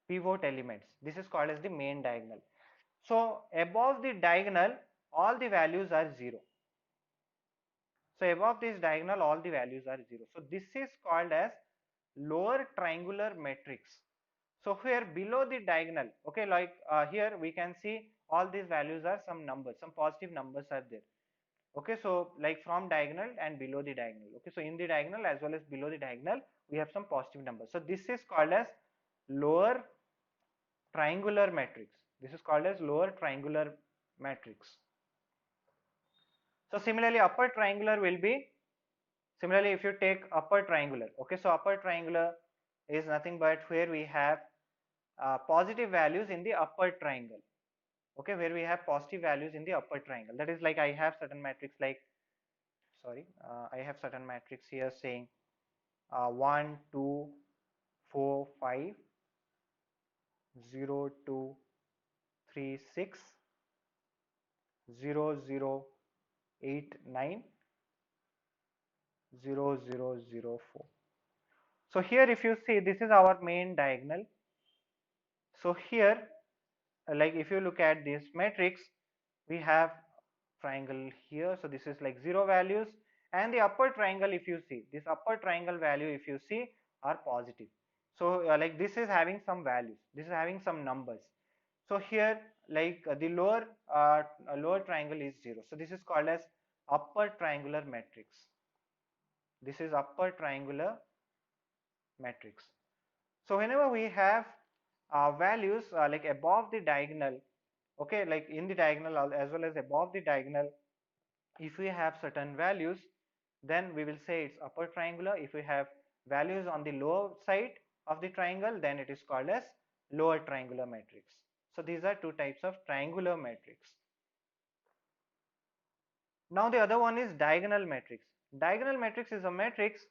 pivot elements. This is called as the main diagonal. So above the diagonal, all the values are 0. So above this diagonal, all the values are 0. So this is called as lower triangular matrix. So here below the diagonal, okay, like here we can see all these values are some numbers, some positive numbers are there. Okay, so like from diagonal and below the diagonal. Okay, so in the diagonal as well as below the diagonal, we have some positive numbers. So this is called as lower triangular matrix. This is called as lower triangular matrix. So similarly upper triangular will be, similarly if you take upper triangular, okay, so upper triangular is nothing but where we have positive values in the upper triangle, okay, where we have positive values in the upper triangle. That is like I have certain matrix like, sorry, I have certain matrix here saying 1 2 4 5 0 2 3 6 0 0 8 9 0 0 0 4. So here if you see, this is our main diagonal. So here like if you look at this matrix, we have triangle here, so this is like 0 values, and the upper triangle, if you see this upper triangle value, if you see, are positive. So like this is having some values, this is having some numbers. So here like the lower triangle is 0, so this is called as upper triangular matrix. This is upper triangular matrix. So whenever we have values like above the diagonal, okay, like in the diagonal as well as above the diagonal, if we have certain values, then we will say it's upper triangular. If we have values on the lower side of the triangle, then it is called as lower triangular matrix. So these are two types of triangular matrix. Now the other one is diagonal matrix. Diagonal matrix is a matrix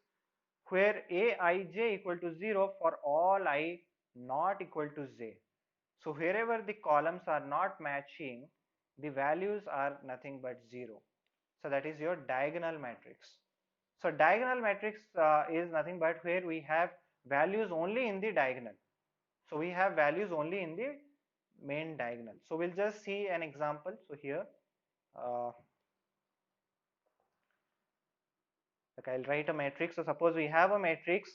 where aij equal to 0 for all I not equal to j. So wherever the columns are not matching, the values are nothing but 0. So that is your diagonal matrix. So diagonal matrix is nothing but where we have values only in the diagonal. So we have values only in the main diagonal. So we'll just see an example. So here, like I'll write a matrix. So suppose we have a matrix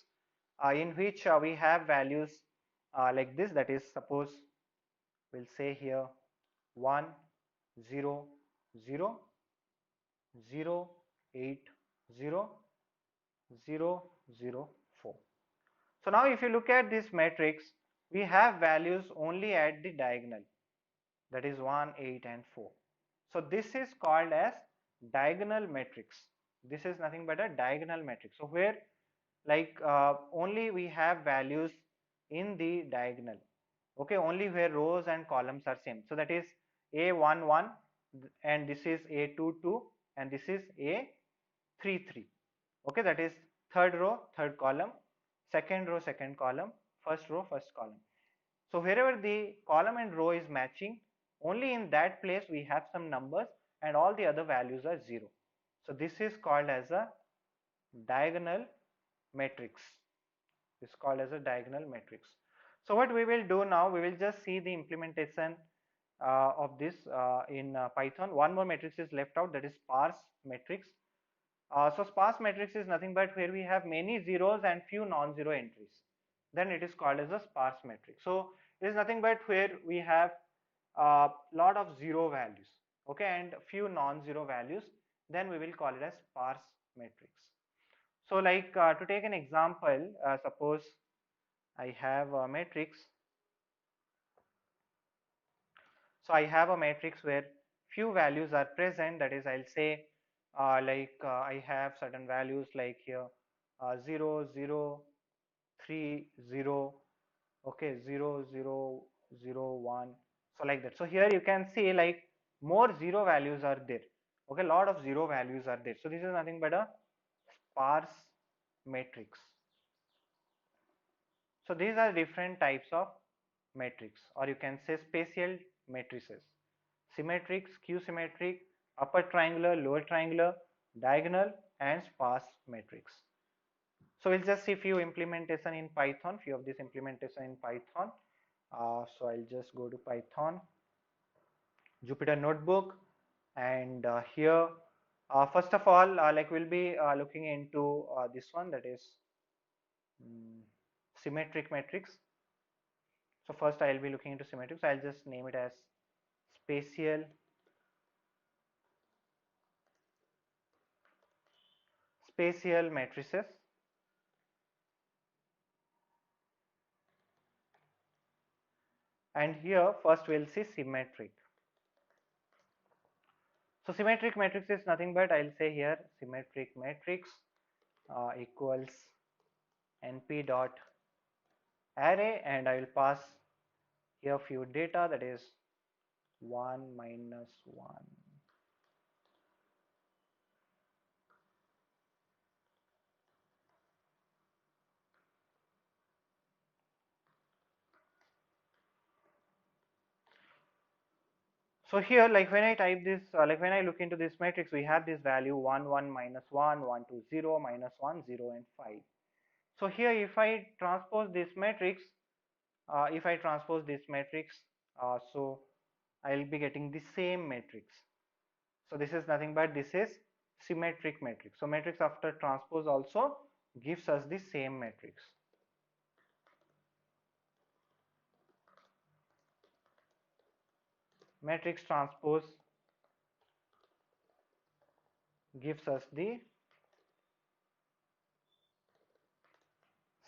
in which we have values like this. That is, suppose we'll say here 1 0 0 0 8 0 0 0 4. So now if you look at this matrix, we have values only at the diagonal, that is 1 8 and 4. So this is called as diagonal matrix. This is nothing but a diagonal matrix. So where like only we have values in the diagonal, okay, only where rows and columns are same. So that is a1 1 and this is a2 2 and this is a3 3. Okay, that is third row third column, second row second column, first row first column. So wherever the column and row is matching, only in that place we have some numbers and all the other values are 0. So this is called as a diagonal matrix. This is called as a diagonal matrix. So what we will do now, we will just see the implementation of this in Python. One more matrix is left out, that is sparse matrix. So sparse matrix is nothing but where we have many zeros and few non-zero entries. Then it is called as a sparse matrix. So it is nothing but where we have a lot of zero values, okay, and few non-zero values. Then we will call it as sparse matrix. So like to take an example, suppose I have a matrix. So I have a matrix where few values are present, that is I'll say I have certain values like here 0 0 3 0, okay, 0 0 0 1. So like that. So here you can see like more zero values are there, okay, lot of zero values are there. So this is nothing but a sparse matrix. So these are different types of matrix, or you can say spatial matrices: symmetric, skew symmetric, upper triangular, lower triangular, diagonal, and sparse matrix. So we'll just see few implementation in Python, few of this implementation in Python. So I'll just go to Python, Jupyter Notebook, and here first of all like we'll be looking into this one, that is symmetric matrix. So first I'll be looking into symmetric, so I'll just name it as spatial matrices. and here first we'll see symmetric. So symmetric matrix is nothing but, I'll say here symmetric matrix equals np dot array, and I will pass here few data, that is 1 minus 1. So here, like when I type this, like when I look into this matrix, we have this value 1, 1, minus 1, 1, 2, 0, minus 1, 0, and 5. So here, if I transpose this matrix, so I'll be getting the same matrix. So this is nothing but this is symmetric matrix. So matrix after transpose also gives us the same matrix. Matrix transpose gives us the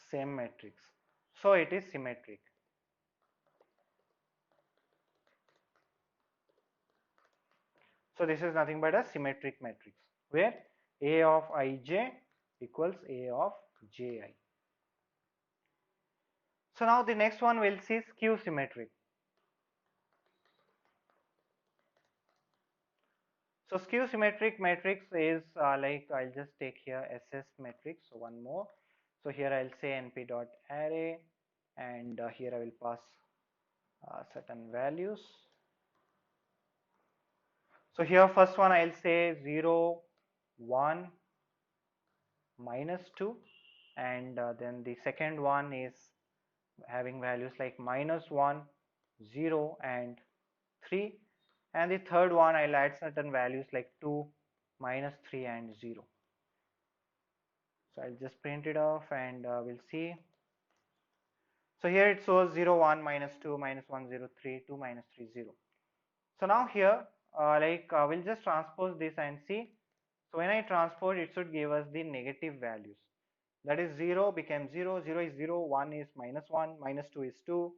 same matrix. So it is symmetric. So this is nothing but a symmetric matrix where A of ij equals A of ji. So now the next one we'll see skew symmetric. So skew symmetric matrix is like, I'll just take here SS matrix. So one more. So here I'll say np dot array, and here I will pass certain values. So here first one I'll say 0, 1, minus 2, and then the second one is having values like minus 1, 0, and 3, and the third one I'll add certain values like 2, minus 3, and 0. So I'll just print it off, and we'll see. So here it shows 0, 1, minus 2, minus 1, 0, 3, 2, minus 3, 0. So now here we'll just transpose this and see. So when I transpose, it should give us the negative values. That is 0 became 0, 0 is 0, 1 is minus 1, minus 2 is 2,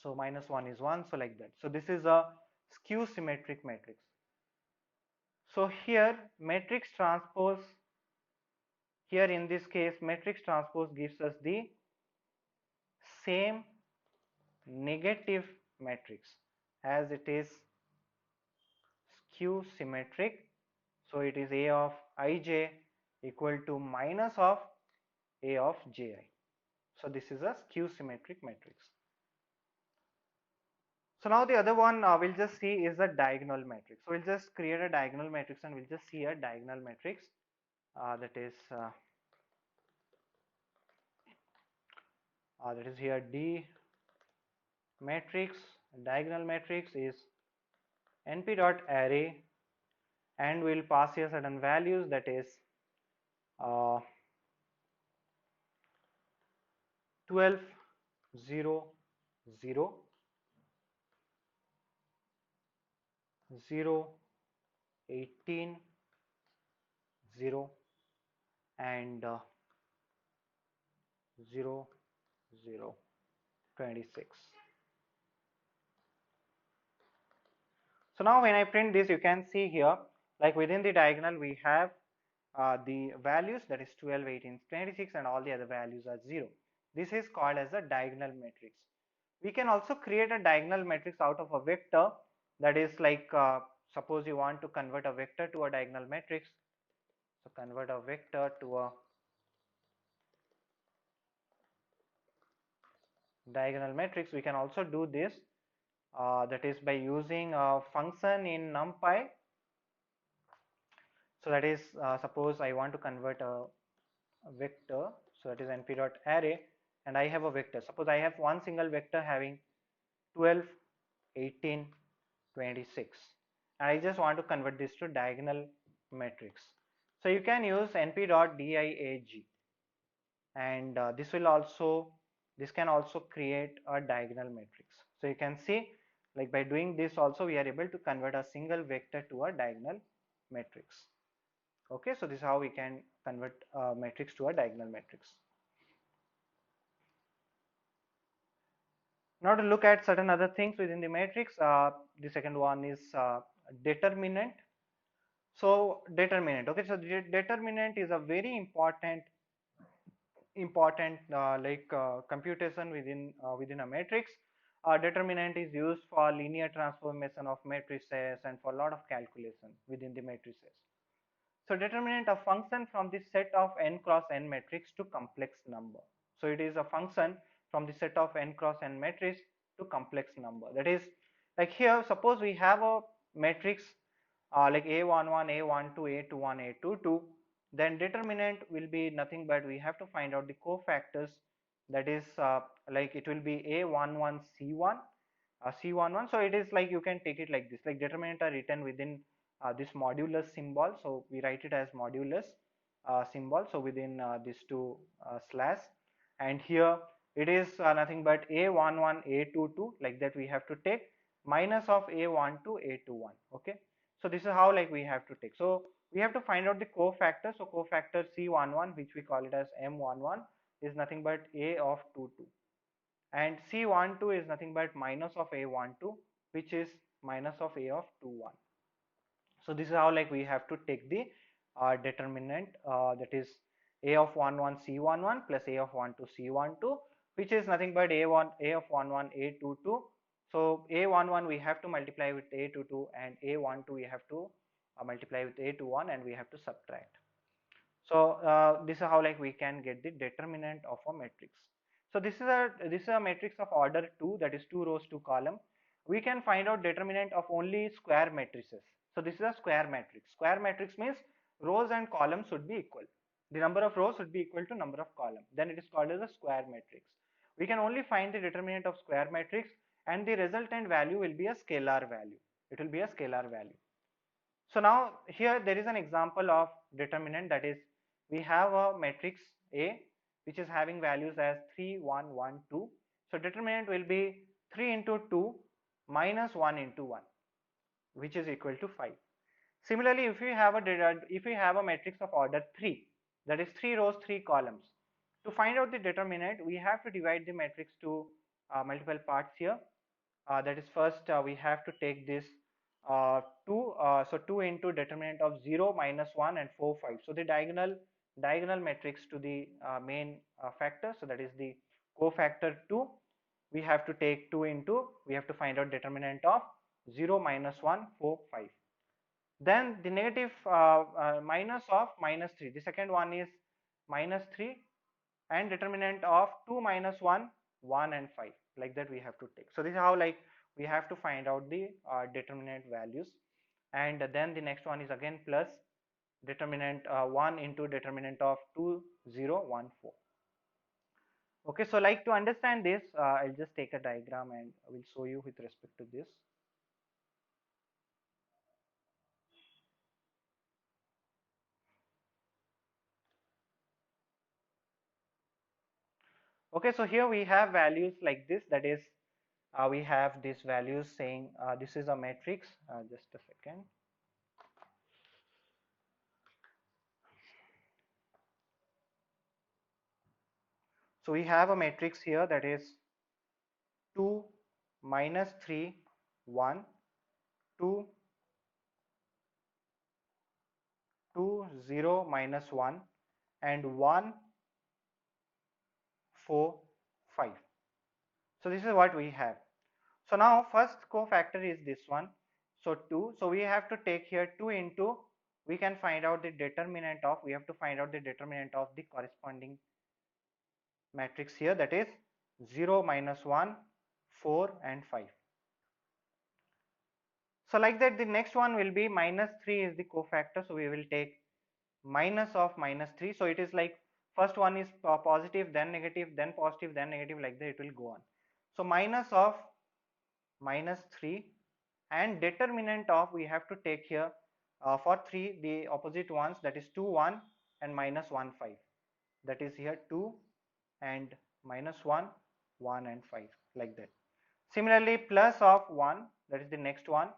so minus 1 is 1, so like that. So this is a skew symmetric matrix. So here matrix transpose, here in this case matrix transpose gives us the same negative matrix as it is skew symmetric. So it is A of ij equal to minus of A of ji. So this is a skew symmetric matrix. So now the other one we'll just see is a diagonal matrix. So we'll just create a diagonal matrix, and we'll just see a diagonal matrix that is here D matrix. Diagonal matrix is np dot array, and we'll pass here certain values, that is 12, 0, 0, 0, 18, 0, and 0, 0, 26. So now when I print this, you can see here, like within the diagonal we have the values, that is 12, 18, 26, and all the other values are 0. This is called as a diagonal matrix. We can also create a diagonal matrix out of a vector, that is like suppose you want to convert a vector to a diagonal matrix. So convert a vector to a diagonal matrix. We can also do this, that is by using a function in NumPy. So that is suppose I want to convert a vector, so that is np dot array, and I have a vector. Suppose I have one single vector having 12, 18, 26, and I just want to convert this to diagonal matrix. So you can use np dot diag, and this can also create a diagonal matrix. So you can see, like by doing this also we are able to convert a single vector to a diagonal matrix. Okay, so this is how we can convert a matrix to a diagonal matrix. Now to look at certain other things within the matrix, the second one is determinant. So determinant, okay, so the determinant is a very important computation within a matrix. Determinant is used for linear transformation of matrices and for a lot of calculation within the matrices. So determinant a function from the set of n cross n matrix to complex number. So it is a function from the set of n cross n matrix to complex number. That is, like here, suppose we have a matrix like A11, A12, A21, A22, then determinant will be nothing but we have to find out the cofactors. That is like it will be A11 C1 C11. So it is like you can take it like this, like determinant are written within this modulus symbol, so we write it as modulus symbol, so within these two slash, and here it is nothing but A11 A22, like that we have to take, minus of A12 A21. Okay, so this is how like we have to take. So we have to find out the cofactor. So cofactor C11, which we call it as M11, is nothing but A of 22, and C12 is nothing but minus of A12, which is minus of A of 21. So this is how like we have to take the determinant, that is A of 11 C11 plus A of 12 C12, which is nothing but A of 11 A22. So A11 we have to multiply with A22, and A12 we have to multiply with A21, and we have to subtract. So this is how like we can get the determinant of a matrix. So this is a matrix of order 2, that is 2 rows 2 column. We can find out determinant of only square matrices. So this is a square matrix. Square matrix means rows and columns should be equal. The number of rows should be equal to number of columns. Then it is called as a square matrix. We can only find the determinant of square matrix, and the resultant value will be a scalar value. It will be a scalar value. So now here there is an example of determinant, that is we have a matrix A which is having values as 3, 1, 1, 2. So determinant will be 3 into 2 minus 1 into 1, which is equal to 5. Similarly, if we have a matrix of order 3, that is 3 rows 3 columns, to find out the determinant we have to divide the matrix to multiple parts here. That is, first we have to take this 2, so 2 into determinant of 0, minus 1 and 4, 5. So the diagonal matrix to the main factor, so that is the cofactor 2, we have to take 2 into, we have to find out determinant of 0, minus 1, 4, 5. Then the negative minus of minus 3, the second one is minus 3, and determinant of 2 minus 1, 1 and 5, like that we have to take. So this is how like we have to find out the determinant values. And then the next one is again plus determinant 1 into determinant of 2, 0, 1, 4. Okay, so like to understand this, I'll just take a diagram and I will show you with respect to this. Okay, so here we have values like this, that is we have these values saying this is a matrix, just a second. So we have a matrix here, that is 2, minus 3, 1, 2, 2, 0, minus 1, and 1, 4, 5. So this is what we have. So now first cofactor is this one, so 2. So we have to take here 2 into, we can find out the determinant of, we have to find out the determinant of the corresponding matrix here, that is 0, minus 1, 4 and 5. So like that the next one will be minus 3 is the cofactor, so we will take minus of minus 3. So it is like first one is positive, then negative, then positive, then negative, like that it will go on. So minus of minus 3, and determinant of, we have to take here for 3 the opposite ones, that is 2, 1 and minus 1, 5. That is here 2 and minus 1, 1 and 5, like that. Similarly plus of 1, that is the next one,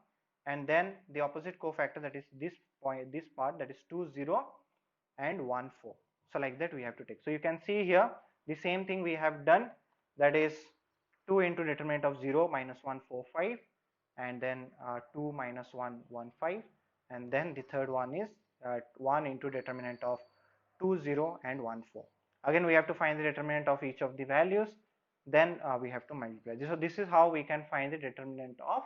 and then the opposite cofactor, that is this point, this part, that is 2, 0 and 1, 4. So like that we have to take. So you can see here the same thing we have done, that is 2 into determinant of 0 minus 1 4 5, and then 2 minus 1 1 5, and then the third one is 1 into determinant of 2 0 and 1 4. Again we have to find the determinant of each of the values, then we have to multiply. So this is how we can find the determinant of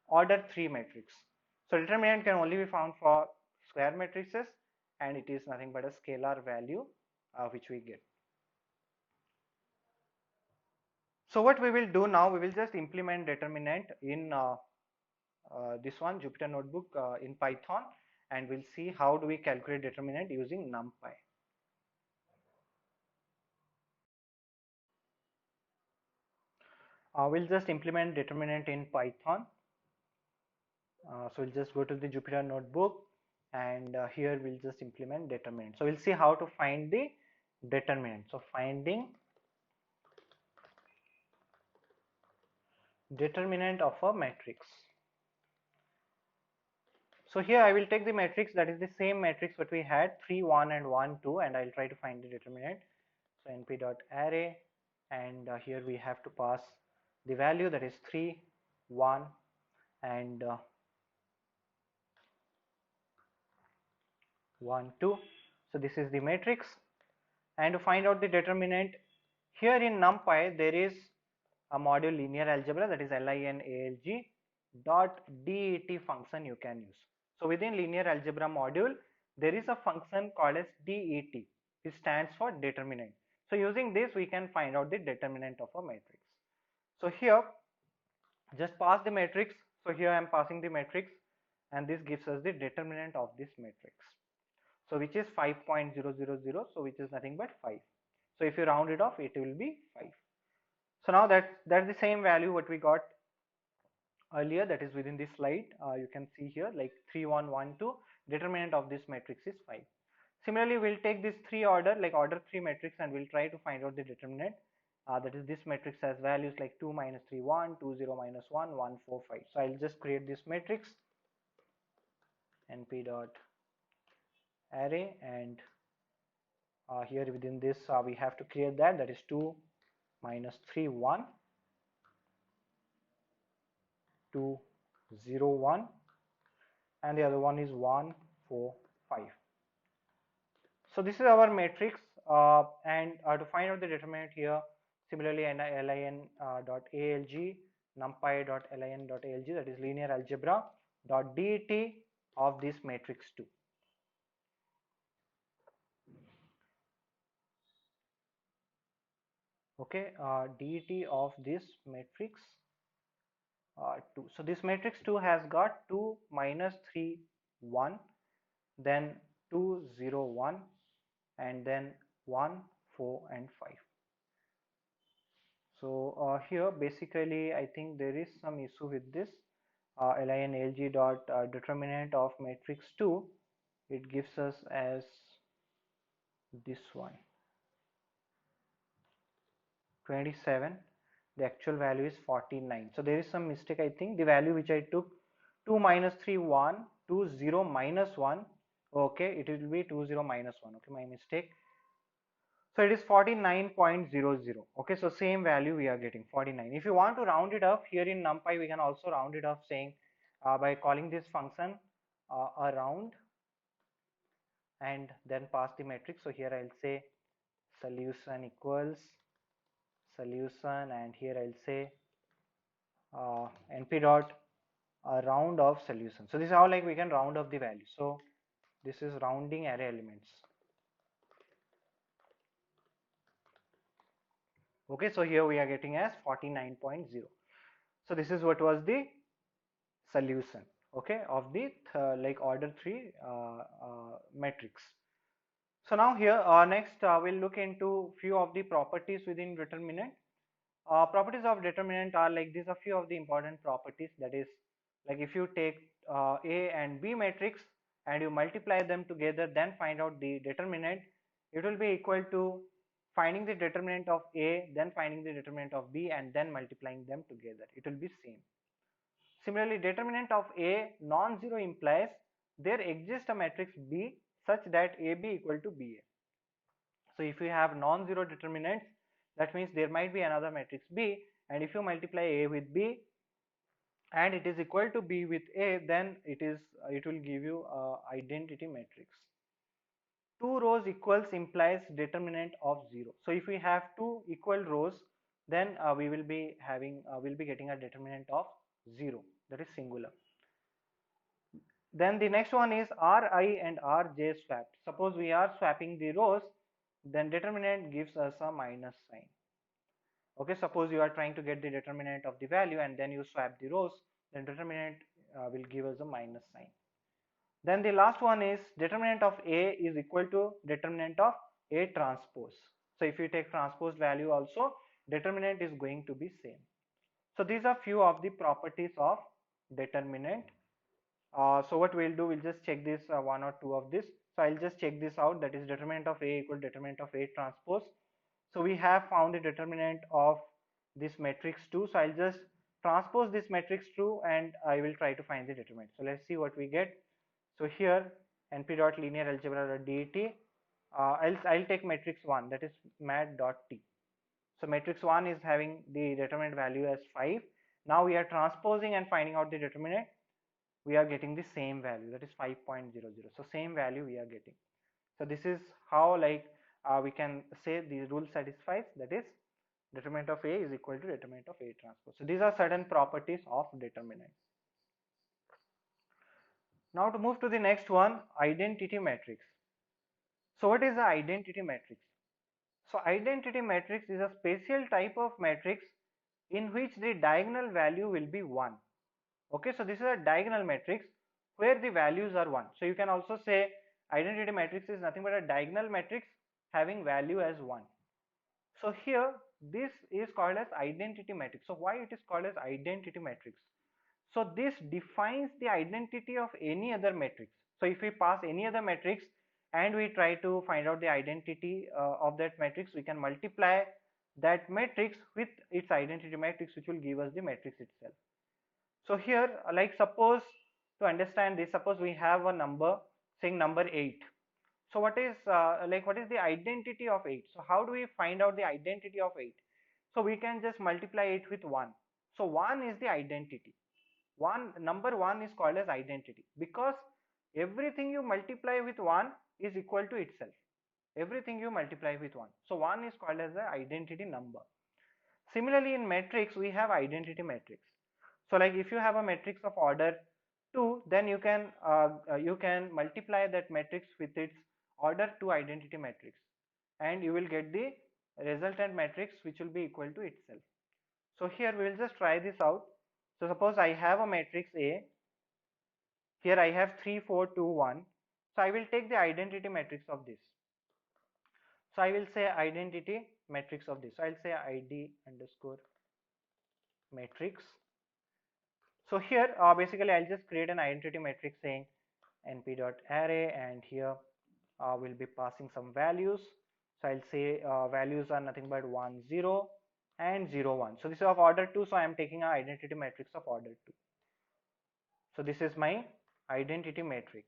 order 3 matrix. So determinant can only be found for square matrices, and it is nothing but a scalar value which we get. So what we will do now, we will just implement determinant in this one Jupyter Notebook in Python, and we'll see how do we calculate determinant using NumPy. We'll just implement determinant in Python. So we'll just go to the Jupyter Notebook, and here we'll just implement determinant. So we'll see how to find the determinant. So finding determinant of a matrix. So here I will take the matrix that is the same matrix what we had 3 1 and 1 2, and I'll try to find the determinant. So np.array, and here we have to pass the value that is 3 1 and 1 2. So this is the matrix, and to find out the determinant, here in NumPy there is a module linear algebra, that is linalg dot det function you can use. So within linear algebra module there is a function called as det. It stands for determinant. So using this we can find out the determinant of a matrix. So here just pass the matrix. So here I am passing the matrix, and this gives us the determinant of this matrix. So which is 5.000, so which is nothing but 5. So if you round it off, it will be 5. So now that's the same value what we got earlier, that is within this slide. You can see here like 3 1 1 2, determinant of this matrix is 5. Similarly, we'll take this order 3 matrix, and we'll try to find out the determinant. That is, this matrix has values like 2 minus 3 1, 2 0 minus 1, 1 4 5. So I'll just create this matrix np dot array, and here within this we have to create that is 2 minus 3 1, 2 0 1, and the other one is 1 4 5. So this is our matrix, and to find out the determinant here, similarly lin.alg numpy.lin.alg, that is linear algebra dot det of this matrix 2. Okay, det of this matrix 2. So this matrix 2 has got 2 minus 3 1, then 2 0 1, and then 1 4 and 5. So here basically I think there is some issue with this linalg dot determinant of matrix 2. It gives us as this one 27, the actual value is 49. So there is some mistake. I think the value which I took 2 minus 3 1, 2 0 minus 1, okay, it will be 2 0 minus 1, okay, my mistake. So it is 49.00. Okay, so same value we are getting 49. If you want to round it up, here in NumPy we can also round it up, saying by calling this function around, and then pass the matrix. So here I'll say solution equals solution, and here I'll say np dot round of solution. So this is how like we can round up the value. So this is rounding array elements. Okay, so here we are getting as 49.0. So this is what was the solution, okay, of the like order 3 matrix. So now here next we'll look into few of the properties within determinant. Properties of determinant are like these are few of the important properties, that is like if you take A and B matrix and you multiply them together, then find out the determinant, it will be equal to finding the determinant of A, then finding the determinant of B, and then multiplying them together. It will be same. Similarly, determinant of A non-zero implies there exists a matrix B such that AB equal to BA. So if we have non-zero determinants, That means there might be another matrix B, and if you multiply A with B and it is equal to B with A, then it will give you a identity matrix. Two rows equals implies determinant of 0. So if we have two equal rows, then we will be getting a determinant of 0, that is singular. Then the next one is Ri and Rj swapped. Suppose we are swapping the rows, then determinant gives us a minus sign. Okay, suppose you are trying to get the determinant of the value and then you swap the rows, then determinant will give us a minus sign. Then the last one is determinant of A is equal to determinant of A transpose. So if you take transpose value also, determinant is going to be same. So these are few of the properties of determinant. So what we'll do, we'll just check this one or two of this. So I'll just check this out, that is determinant of A equal determinant of A transpose. So we have found the determinant of this matrix 2. So I'll just transpose this matrix 2 and I will try to find the determinant. So let's see what we get. So here np dot linear algebra det, I'll take matrix 1, that is mat dot t. So matrix 1 is having the determinant value as 5. Now we are transposing and finding out the determinant. We are getting the same value, that is 5.00. So same value we are getting. So this is how we can say the rule satisfies, that is determinant of A is equal to determinant of A transpose. So these are certain properties of determinant. Now to move to the next one, identity matrix. So what is the identity matrix? So identity matrix is a special type of matrix in which the diagonal value will be 1. Okay, so this is a diagonal matrix where the values are 1. So you can also say identity matrix is nothing but a diagonal matrix having value as 1. So here this is called as identity matrix. So why it is called as identity matrix? So this defines the identity of any other matrix. So if we pass any other matrix and we try to find out the identity of that matrix, we can multiply that matrix with its identity matrix, which will give us the matrix itself. So here, like suppose to understand this, suppose we have a number saying number 8. So what is the identity of 8? So how do we find out the identity of 8? So we can just multiply it with 1. So 1 is the identity. Number 1 is called as identity because everything you multiply with 1 is equal to itself. Everything you multiply with 1. So 1 is called as the identity number. Similarly, in matrix we have identity matrix. So like if you have a matrix of order 2, then you can multiply that matrix with its order 2 identity matrix and you will get the resultant matrix which will be equal to itself. So here we will just try this out. So suppose I have a matrix A. Here I have 3, 4, 2, 1. So I will take the identity matrix of this. So I will say identity matrix of this. So I'll say id underscore matrix. So here basically I'll just create an identity matrix saying np dot array, and here we'll be passing some values. So I'll say values are nothing but 1, 0 and 0, 1. So this is of order 2, so I am taking an identity matrix of order 2. So this is my identity matrix.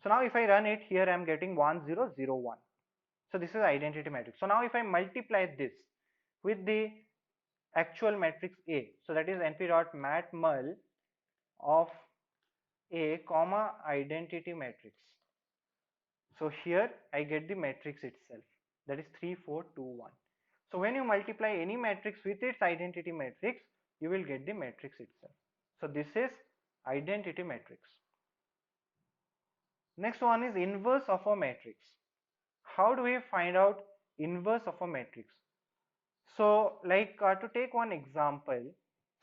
So now if I run it, here I am getting 1, 0, 0, 1. So this is identity matrix. So now if I multiply this with the actual matrix A, so that is np dot mat mul of A comma identity matrix. So here I get the matrix itself, that is 3, 4, 2, 1. So when you multiply any matrix with its identity matrix, you will get the matrix itself. So this is identity matrix. Next one is inverse of a matrix. How do we find out inverse of a matrix? So like to take one example,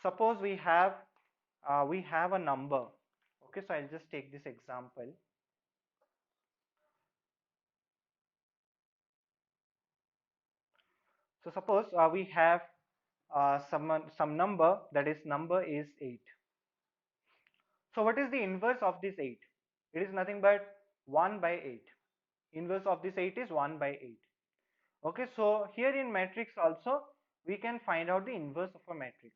suppose we have a number. Okay, so I'll just take this example. So suppose we have some number, that is number is 8. So what is the inverse of this 8? It is nothing but 1 by 8. Inverse of this 8 is 1 by 8. Okay, so here in matrix also we can find out the inverse of a matrix.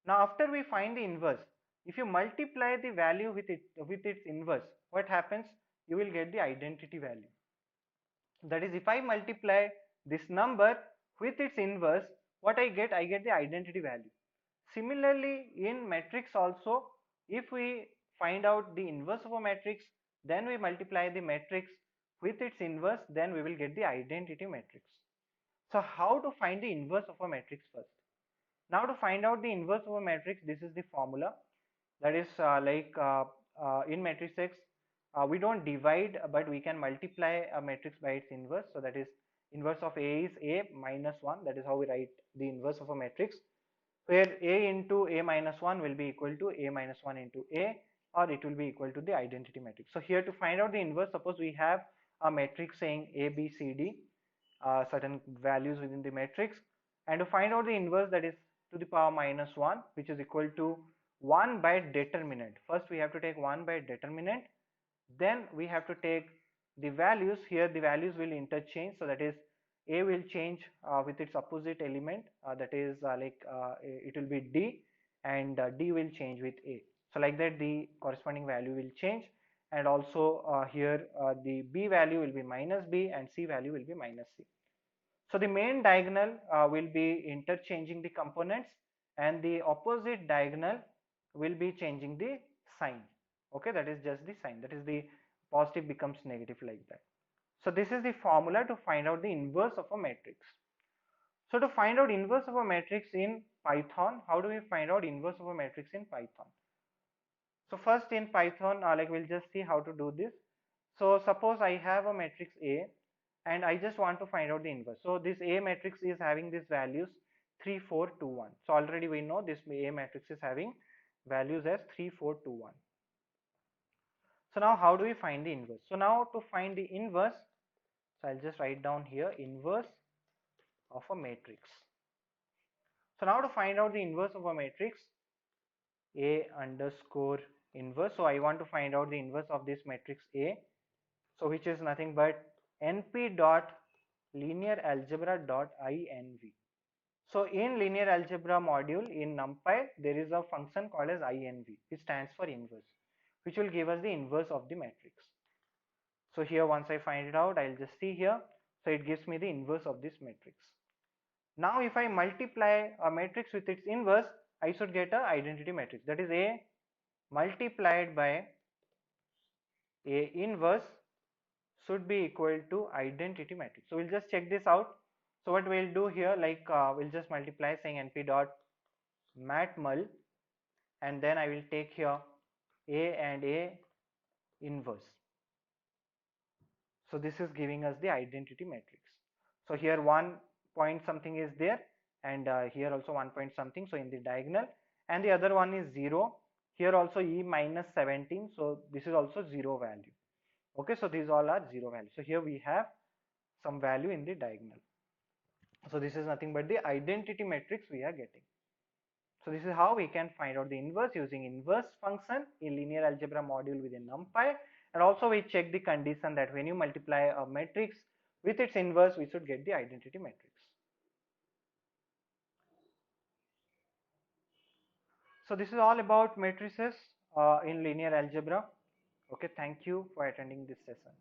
Now after we find the inverse, if you multiply the value with its inverse, what happens? You will get the identity value. That is, if I multiply this number with its inverse, what I get the identity value. Similarly, in matrix also, if we find out the inverse of a matrix, then we multiply the matrix with its inverse, then we will get the identity matrix. So how to find the inverse of a matrix first? Now to find out the inverse of a matrix, this is the formula. That is in matrices, we don't divide, but we can multiply a matrix by its inverse. So that is, inverse of A is A minus 1. That is how we write the inverse of a matrix, where A into A minus 1 will be equal to A minus 1 into A, or it will be equal to the identity matrix. So here, to find out the inverse, suppose we have a matrix saying A, B, C, D, certain values within the matrix, and to find out the inverse, that is to the power minus 1, which is equal to 1 by determinant. First we have to take 1 by determinant, then we have to take the values. Here the values will interchange, so that is, A will change with its opposite element, that is it will be D, and D will change with A. So like that the corresponding value will change, and also here the B value will be minus B and C value will be minus C. So the main diagonal will be interchanging the components, and the opposite diagonal will be changing the sign. Okay, that is just the sign, that is the positive becomes negative, like that. So this is the formula to find out the inverse of a matrix. So to find out inverse of a matrix in Python, how do we find out inverse of a matrix in Python? So first in Python, we'll just see how to do this. So suppose I have a matrix A and I just want to find out the inverse. So this A matrix is having these values 3, 4, 2, 1. So already we know this A matrix is having values as 3, 4, 2, 1. So now how do we find the inverse? So now to find the inverse, so I'll just write down here inverse of a matrix. So now to find out the inverse of a matrix, A underscore inverse. So I want to find out the inverse of this matrix A. So which is nothing but np dot linear algebra dot inv. So in linear algebra module in NumPy, there is a function called as inv, which stands for inverse, which will give us the inverse of the matrix. So here, once I find it out, I'll just see here. So it gives me the inverse of this matrix. Now if I multiply a matrix with its inverse, I should get a identity matrix, that is A multiplied by A inverse should be equal to identity matrix. So we'll just check this out. So what we'll do here, we'll just multiply, saying np dot matmul, and then I will take here A and A inverse. So this is giving us the identity matrix. So here 1 point something is there, and here also 1 point something, so in the diagonal, and the other one is 0. Here also E minus 17, so this is also 0 value. Okay, so these all are 0 value. So here we have some value in the diagonal. So this is nothing but the identity matrix we are getting. So this is how we can find out the inverse using inverse function in linear algebra module within NumPy. And also we check the condition that when you multiply a matrix with its inverse, we should get the identity matrix. So this is all about matrices in linear algebra. Okay, thank you for attending this session.